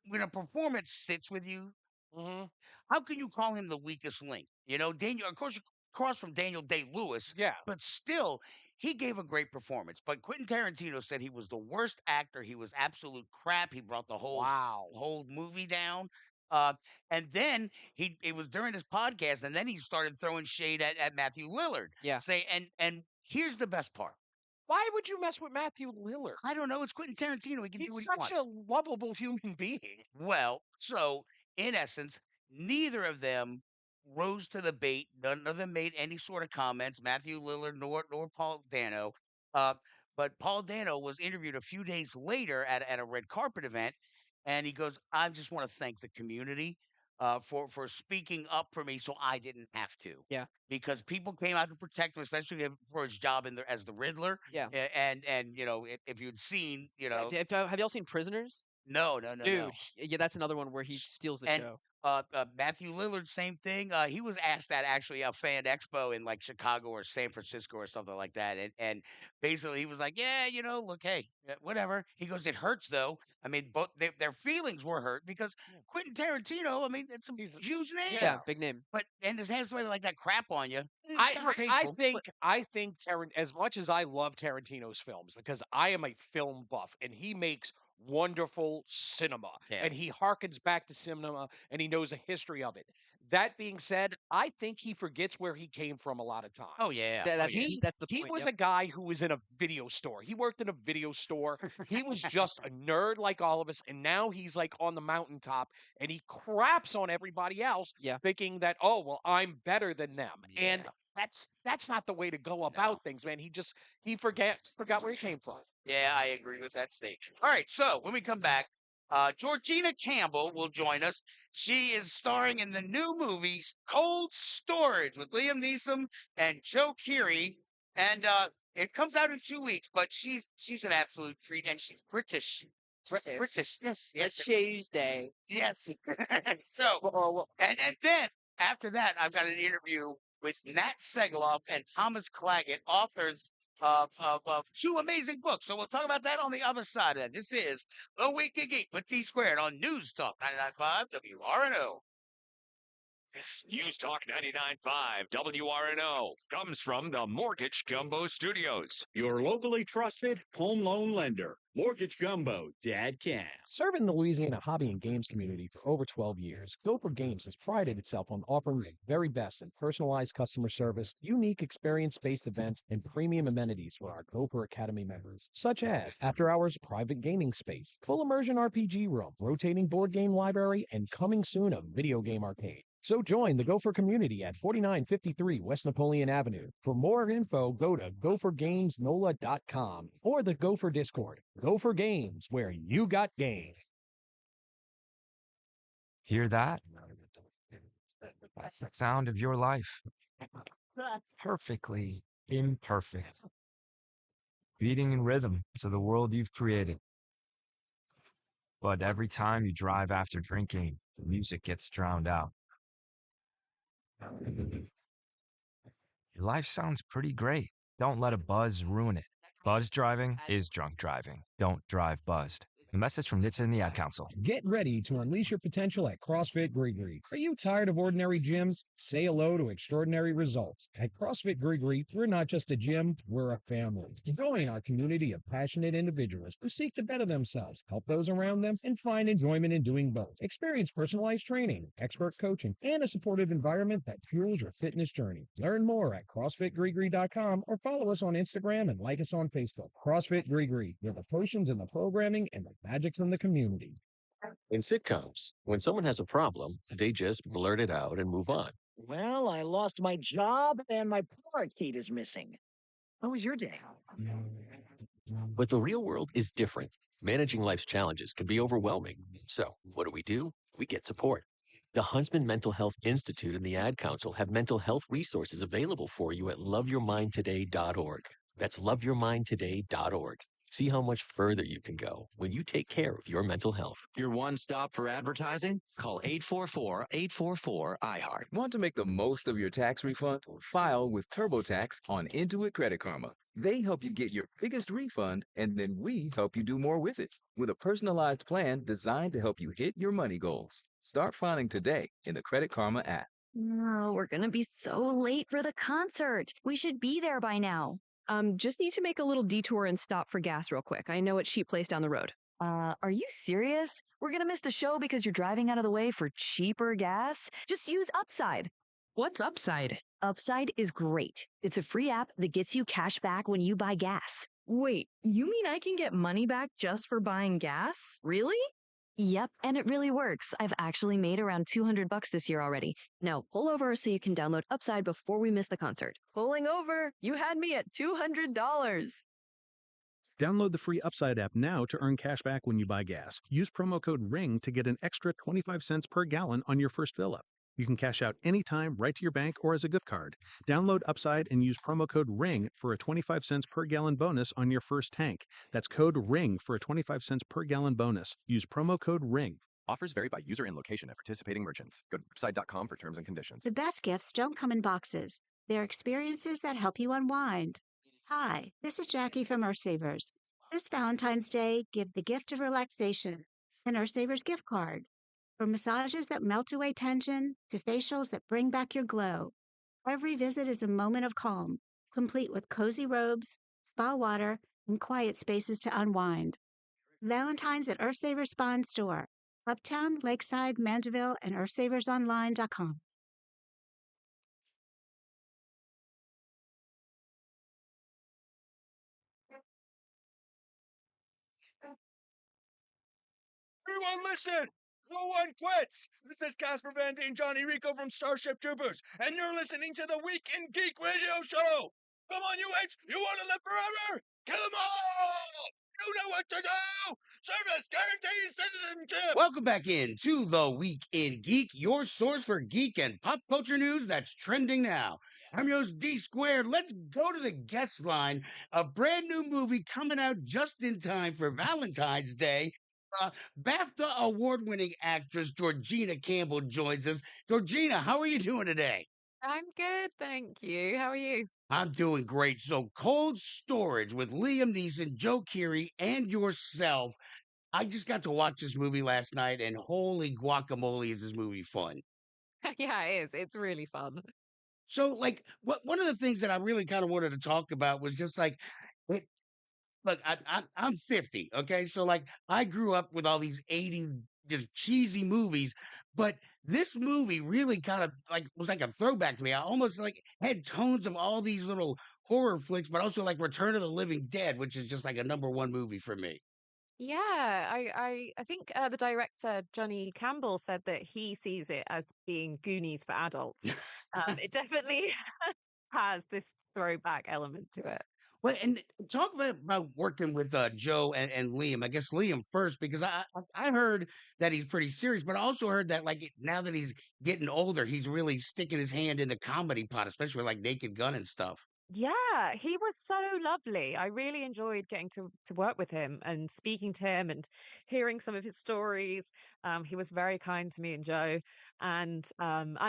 when a performance sits with you, Mm-hmm. how can you call him the weakest link? You know, Daniel, of course, across from Daniel Day-Lewis, Yeah. but still, he gave a great performance. But Quentin Tarantino said he was the worst actor. He was absolute crap. He brought the whole movie down. And then it was during his podcast, and then he started throwing shade at Matthew Lillard. Yeah. And here's the best part. Why would you mess with Matthew Lillard? I don't know. It's Quentin Tarantino. He can do what he wants. He's such a lovable human being. Well, so in essence, neither of them rose to the bait. None of them made any sort of comments. Matthew Lillard nor Paul Dano. Uh, but Paul Dano was interviewed a few days later at a red carpet event, and he goes, "I just want to thank the community for speaking up for me, so I didn't have to." Yeah. Because people came out to protect him, especially for his job as the Riddler. Yeah. And you know, if you'd seen, you know, Have y'all seen Prisoners? no, Dude, yeah, that's another one where he steals the show. Matthew Lillard, same thing. He was asked at actually a fan expo in like Chicago or San Francisco or something like that, and basically he was like, "Yeah, you know, look, hey, whatever." He goes, "It hurts though. I mean, both their feelings were hurt because Quentin Tarantino. I mean, it's a huge name. Yeah, big name. But and to have somebody like that crap on you, I think as much as I love Tarantino's films, because I am a film buff and he makes wonderful cinema and he harkens back to cinema and he knows a history of it. That being said, I think he forgets where he came from a lot of times. Oh yeah, that's the He point. was a guy who was in a video store. He worked in a video store. He was just a nerd like all of us, and now he's like on the mountaintop and he craps on everybody else, thinking that, oh well, I'm better than them. And that's not the way to go about things, man. He forgot where he came from. Yeah, I agree with that statement. All right, so when we come back, Georgina Campbell will join us. She is starring in the new movies Cold Storage with Liam Neeson and Joe Keery, and it comes out in 2 weeks. But she's an absolute treat, and she's British. British, yes. Tuesday. Yes. So, and then after that, I've got an interview with Nat Segaloff and Thomas Claggett, authors of 2 amazing books. So we'll talk about that on the other side of that. This is The Week of Geek with T Squared on News Talk 99.5 WRNO. News Talk 99.5 WRNO comes from the Mortgage Gumbo Studios. Your locally trusted home loan lender. Mortgage Gumbo, Dad Can. Serving the Louisiana hobby and games community for over 12 years, Gopher Games has prided itself on offering the very best in personalized customer service, unique experience-based events, and premium amenities for our Gopher Academy members, such as after-hours private gaming space, full immersion RPG room, rotating board game library, and coming soon a video game arcade. So join the Gopher community at 4953 West Napoleon Avenue. For more info, go to gophergamesnola.com or the Gopher Discord. Gopher Games, where you got game. Hear that? That's the sound of your life. Perfectly imperfect. Beating in rhythm to the world you've created. But every time you drive after drinking, the music gets drowned out. Your life sounds pretty great. Don't let a buzz ruin it. Buzz driving is drunk driving. Don't drive buzzed. A message from NHTSA and the Ad Council. Get ready to unleash your potential at CrossFit Grigri. Are you tired of ordinary gyms? Say hello to extraordinary results. At CrossFit Grigri, we're not just a gym, we're a family. Join our community of passionate individuals who seek to better themselves, help those around them, and find enjoyment in doing both. Experience personalized training, expert coaching, and a supportive environment that fuels your fitness journey. Learn more at CrossFitGrigri.com or follow us on Instagram and like us on Facebook. CrossFit Grigri, where the potions and the programming and the magic from the community. In sitcoms, when someone has a problem, they just blurt it out and move on. Well, I lost my job and my parakeet is missing. How was your day? But the real world is different. Managing life's challenges can be overwhelming. So, what do? We get support. The Huntsman Mental Health Institute and the Ad Council have mental health resources available for you at loveyourmindtoday.org. That's loveyourmindtoday.org. See how much further you can go when you take care of your mental health. Your one stop for advertising? Call 844-844-iHeart. Want to make the most of your tax refund? File with TurboTax on Intuit Credit Karma. They help you get your biggest refund, and then we help you do more with it with a personalized plan designed to help you hit your money goals. Start filing today in the Credit Karma app. No, we're gonna be so late for the concert. We should be there by now. Just need to make a little detour and stop for gas real quick. I know a cheap place down the road. Are you serious? We're gonna miss the show because you're driving out of the way for cheaper gas? Just use Upside. What's Upside? Upside is great. It's a free app that gets you cash back when you buy gas. Wait, you mean I can get money back just for buying gas? Really? Yep, and it really works. I've actually made around $200 this year already. Now, pull over so you can download Upside before we miss the concert. Pulling over. You had me at $200. Download the free Upside app now to earn cash back when you buy gas. Use promo code RING to get an extra 25 cents per gallon on your first fill up. You can cash out anytime right to your bank or as a gift card. Download Upside and use promo code RING for a 25 cents per gallon bonus on your first tank. That's code RING for a 25 cents per gallon bonus. Use promo code RING. Offers vary by user and location at participating merchants. Go to Upside.com for terms and conditions. The best gifts don't come in boxes. They're experiences that help you unwind. Hi, this is Jackie from Earth Savers. This Valentine's Day, give the gift of relaxation. An Earth Savers gift card. From massages that melt away tension to facials that bring back your glow. Every visit is a moment of calm, complete with cozy robes, spa water, and quiet spaces to unwind. Valentine's at Earth Savers Spa and Store. Uptown, Lakeside, Mandeville, and earthsaversonline.com. Everyone listen! No one quits! This is Casper Van and Johnny Rico from Starship Troopers, and you're listening to the Week in Geek radio show! Come on, you apes! You want to live forever? Kill them all! You know what to do! Service guarantees citizenship! Welcome back in to the Week in Geek, your source for geek and pop culture news that's trending now. I'm your host, D Squared. Let's go to the guest line. A brand new movie coming out just in time for Valentine's Day. BAFTA award-winning actress Georgina Campbell joins us. Georgina, how are you doing today? I'm good, thank you. How are you? I'm doing great. So, Cold Storage with Liam Neeson, Joe Keery, and yourself. I just got to watch this movie last night, and holy guacamole, is this movie fun. Yeah, it is. It's really fun. So, like, one of the things that I really kind of wanted to talk about was just like, look, I'm 50, okay? So, like, I grew up with all these 80s just cheesy movies, but this movie really kind of, like, was like a throwback to me. I almost, like, had tones of all these little horror flicks, but also, like, Return of the Living Dead, which is just, like, a #1 movie for me. Yeah, I think the director Johnny Campbell said that he sees it as being Goonies for adults. It definitely has this throwback element to it. Well, and talk about working with Joe and Liam. I guess Liam first, because I heard that he's pretty serious, but I also heard that like now that he's getting older, he's really sticking his hand in the comedy pot, especially with, like Naked Gun and stuff. Yeah, he was so lovely. I really enjoyed getting to work with him and speaking to him and hearing some of his stories. He was very kind to me and Joe, and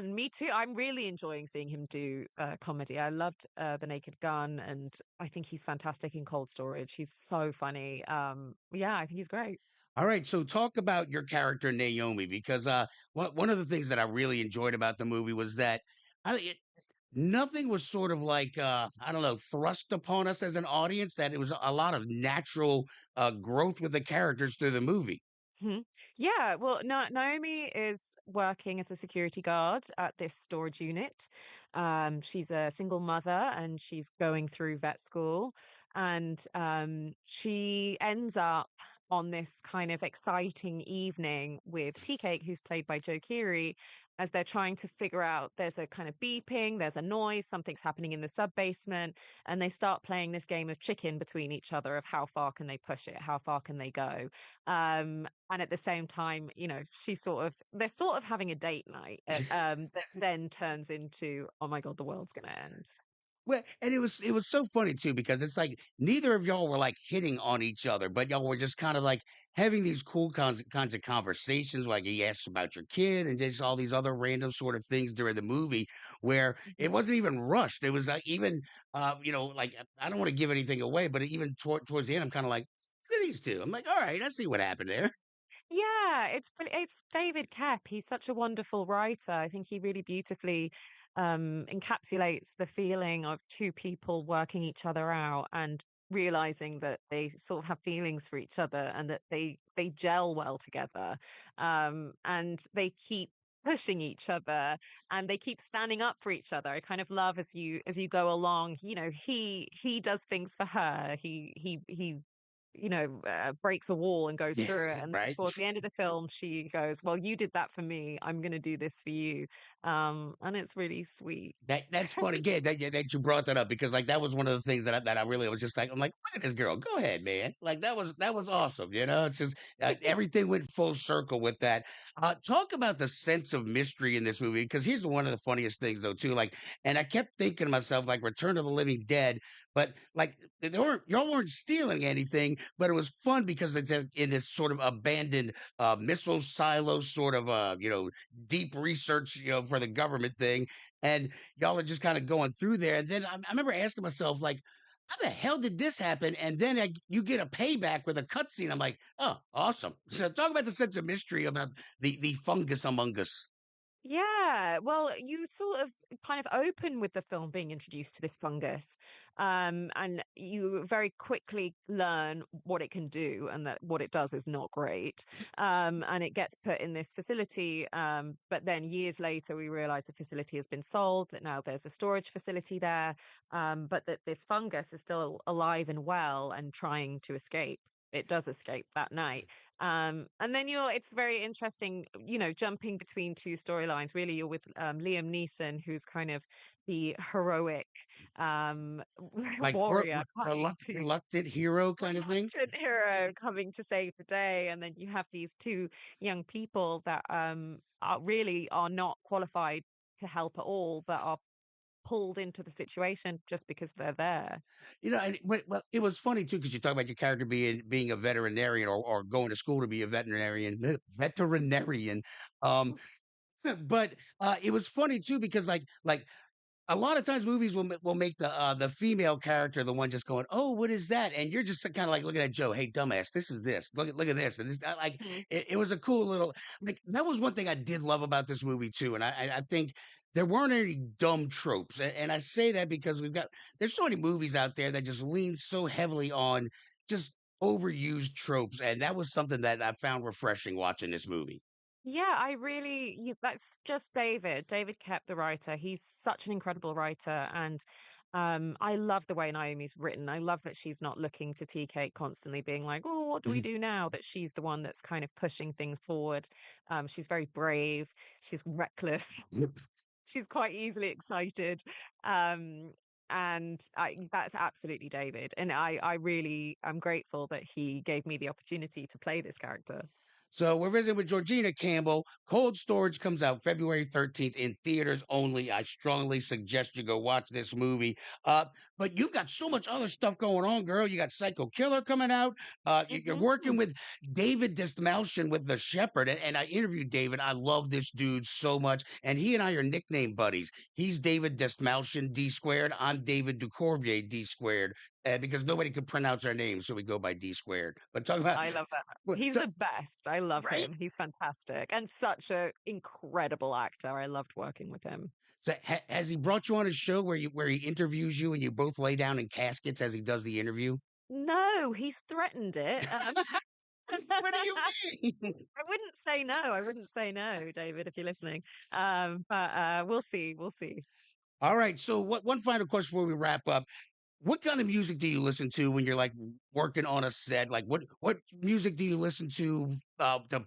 me too. I'm really enjoying seeing him do comedy. I loved The Naked Gun, and I think he's fantastic in Cold Storage. He's so funny. Yeah, I think he's great. All right, so talk about your character Naomi, because one of the things that I really enjoyed about the movie was that nothing was sort of like I don't know, thrust upon us as an audience. That it was a lot of natural growth with the characters through the movie. Yeah, well, Naomi is working as a security guard at this storage unit. She's a single mother and she's going through vet school, and she ends up on this kind of exciting evening with Tea Cake, who's played by Joe Keery, as they're trying to figure out there's a kind of beeping, there's a noise, something's happening in the sub basement, and they start playing this game of chicken between each other of how far can they push it, how far can they go. And at the same time, they're sort of having a date night that then turns into, oh my God, the world's going to end. Well, and it was so funny too because it's like neither of y'all were like hitting on each other, but y'all were just kind of like having these cool kinds of conversations. Like he asked about your kid and just all these other random sort of things during the movie where it wasn't even rushed. It was like even like I don't want to give anything away, but even towards the end, I'm kind of like, look at these two. I'm like, all right, I see what happened there. Yeah, it's David Kep. He's such a wonderful writer. I think he really beautifully encapsulates the feeling of two people working each other out and realizing that they sort of have feelings for each other and that they gel well together. And they keep pushing each other and they keep standing up for each other. I kind of love as you go along, he does things for her. He breaks a wall and goes through it. And Right. towards the end of the film, she goes, "Well, you did that for me. I'm going to do this for you." And it's really sweet. That's funny again that you brought that up because like that was one of the things that I really was just like I'm like look at this girl, go ahead, man, like that was awesome, it's just everything went full circle with that. Talk about the sense of mystery in this movie because here's one of the funniest things though too, like, and I kept thinking to myself like Return of the Living Dead, but like y'all weren't stealing anything, but it was fun because it's in this sort of abandoned missile silo sort of deep research for the government thing, and y'all are just kind of going through there. And then I remember asking myself, like, how the hell did this happen? And then you get a payback with a cutscene. I'm like, oh, awesome. So talk about the sense of mystery about the fungus among us. Yeah, well, you sort of kind of open with the film being introduced to this fungus, and you very quickly learn what it can do and that what it does is not great. And it gets put in this facility, but then years later we realize the facility has been sold, that now there's a storage facility there, but that this fungus is still alive and well and trying to escape. It does escape that night. And then it's very interesting, jumping between two storylines. Really, you're with Liam Neeson, who's kind of the heroic Like warrior coming reluctant hero kind of thing. reluctant hero coming to save the day. And then you have these two young people that are not qualified to help at all, but are pulled into the situation just because they're there. Well, it was funny too because you talk about your character being a veterinarian or going to school to be a veterinarian. Um, but it was funny too because like a lot of times movies will make the female character the one just going, "Oh, what is that?" And you're just kind of like looking at Joe, "Hey, dumbass, this is this. Look at this." And this like it was a cool little like that was one thing I did love about this movie too. And I think there weren't any dumb tropes. And I say that because there's so many movies out there that just lean so heavily on just overused tropes. And that was something that I found refreshing watching this movie. Yeah, that's just David Kep, the writer. He's such an incredible writer. And I love the way Naomi's written. I love that she's not looking to Tea Cake constantly being like, oh, what do we do now? That she's the one that's kind of pushing things forward. She's very brave. She's reckless. She's quite easily excited. And that's absolutely David. And I really am grateful that he gave me the opportunity to play this character. So we're visiting with Georgina Campbell. Cold Storage comes out February 13th in theaters only. I strongly suggest you go watch this movie. But you've got so much other stuff going on, girl. You got Psycho Killer coming out. You're working with David Dismalshin with The Shepherd. And I interviewed David. I love this dude so much. And he and I are nickname buddies. He's David Dismalshin, D squared. I'm David Ducorbier, D squared. Because nobody could pronounce our names, so we go by D squared. But talk about I love that. He's the best. I love him. He's fantastic and such an incredible actor. I loved working with him. So has he brought you on his show where he interviews you and you both lay down in caskets as he does the interview? No, he's threatened it. What do you mean? I wouldn't say no. I wouldn't say no, David, if you're listening. But we'll see. We'll see. All right. So one final question before we wrap up. what kind of music do you listen to when you're like working on a set? Like what music do you listen to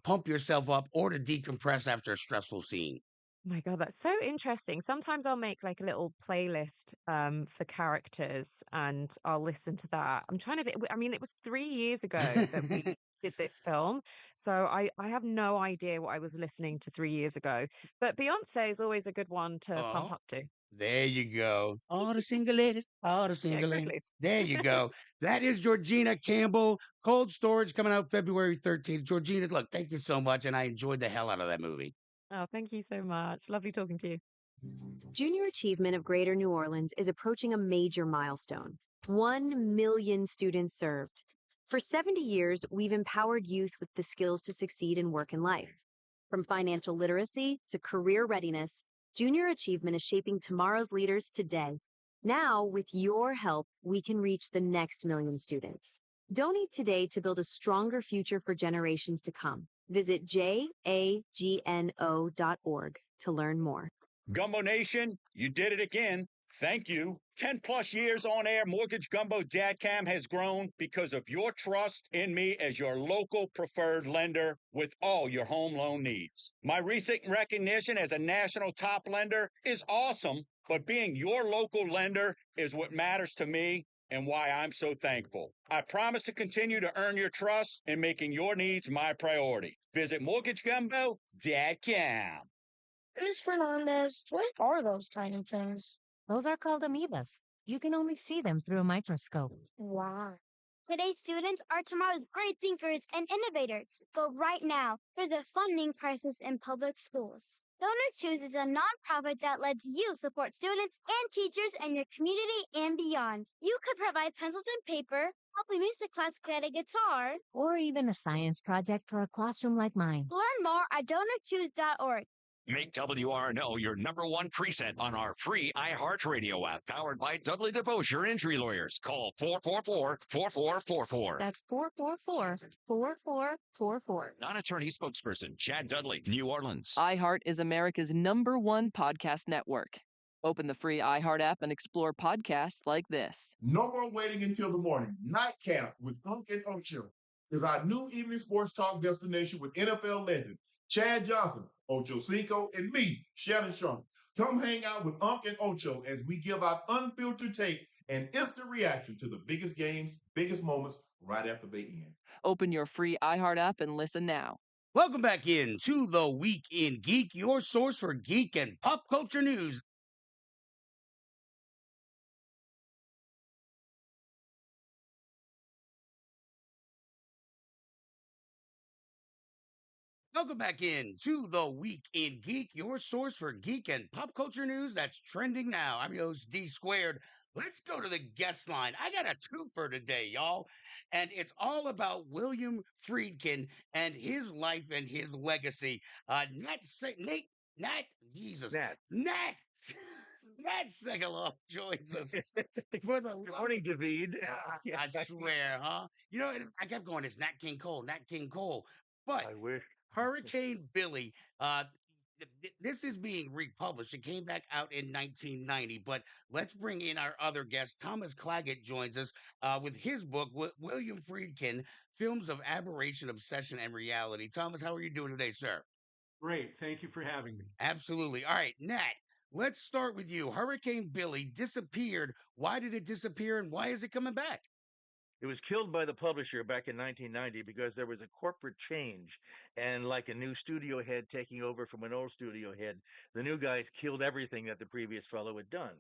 pump yourself up or to decompress after a stressful scene? My God, that's so interesting. Sometimes I'll make like a little playlist for characters and I'll listen to that. I'm trying to think, I mean, it was 3 years ago that we did this film. So I have no idea what I was listening to 3 years ago. But Beyonce is always a good one to pump Oh, up to. there you go. All the single ladies, all the Yeah, single ladies. exactly. There you go. That is Georgina Campbell. Cold Storage coming out February 13th. Georgina, look, thank you so much. And I enjoyed the hell out of that movie. Oh, thank you so much. Lovely talking to you. Junior Achievement of Greater New Orleans is approaching a major milestone: 1 million students served. For 70 years, we've empowered youth with the skills to succeed in work and life. From financial literacy to career readiness, Junior Achievement is shaping tomorrow's leaders today. Now, with your help, we can reach the next million students. Donate today to build a stronger future for generations to come. Visit jagno.org to learn more. Gumbo Nation, you did it again. Thank you. 10 plus years on air, Mortgage Gumbo Dadcam has grown because of your trust in me as your local preferred lender with all your home loan needs. My recent recognition as a national top lender is awesome, but being your local lender is what matters to me and why I'm so thankful. I promise to continue to earn your trust in making your needs my priority. Visit mortgagegumbo.com. Ms. Fernandez, what are those tiny things? Those are called amoebas. You can only see them through a microscope. Wow. Today's students are tomorrow's great thinkers and innovators. But right now, there's a funding crisis in public schools. Donors Choose is a nonprofit that lets you support students and teachers in your community and beyond. You could provide pencils and paper, help a music class get a guitar, Or even a science project for a classroom like mine. learn more at donorchoose.org. Make WRNO your number one preset on our free iHeartRadio app, powered by Dudley DeBosier Injury Lawyers. Call 444-4444. That's 444-4444. Non-attorney spokesperson Chad Dudley, New Orleans. iHeart is America's #1 podcast network. Open the free iHeart app and explore podcasts like this. No more waiting until the morning. Nightcap with Unc and Ocho is our new evening sports talk destination with NFL legend Chad Johnson, Ocho Cinco, and me, Shannon Sharp. Come hang out with Unc and Ocho as we give out unfiltered take and instant reaction to the biggest games, biggest moments right after they end. Open your free iHeart app and listen now. Welcome back in to the Week in Geek, your source for geek and pop culture news. Welcome back in to the Week in Geek, your source for geek and pop culture news that's trending now. I'm your host, D Squared. Let's go to the guest line. I got a twofer today, y'all, and it's all about William Friedkin and his life and his legacy. Nat, Jesus, Nat Segalov joins us for the Good morning, David. I swear, huh? You know, I kept going, it's Nat King Cole, Nat King Cole. But I wish. Hurricane Billy, this is being republished. It came back out in 1990, but let's bring in our other guest. Thomas Claggett joins us with his book, William Friedkin, Films of Aberration, Obsession, and Reality. Thomas, how are you doing today, sir? Great. Thank you for having me. Absolutely. All right, Nat, let's start with you. Hurricane Billy disappeared. Why did it disappear, and why is it coming back? It was killed by the publisher back in 1990 because there was a corporate change and like a new studio head taking over from an old studio head, the new guys killed everything that the previous fellow had done.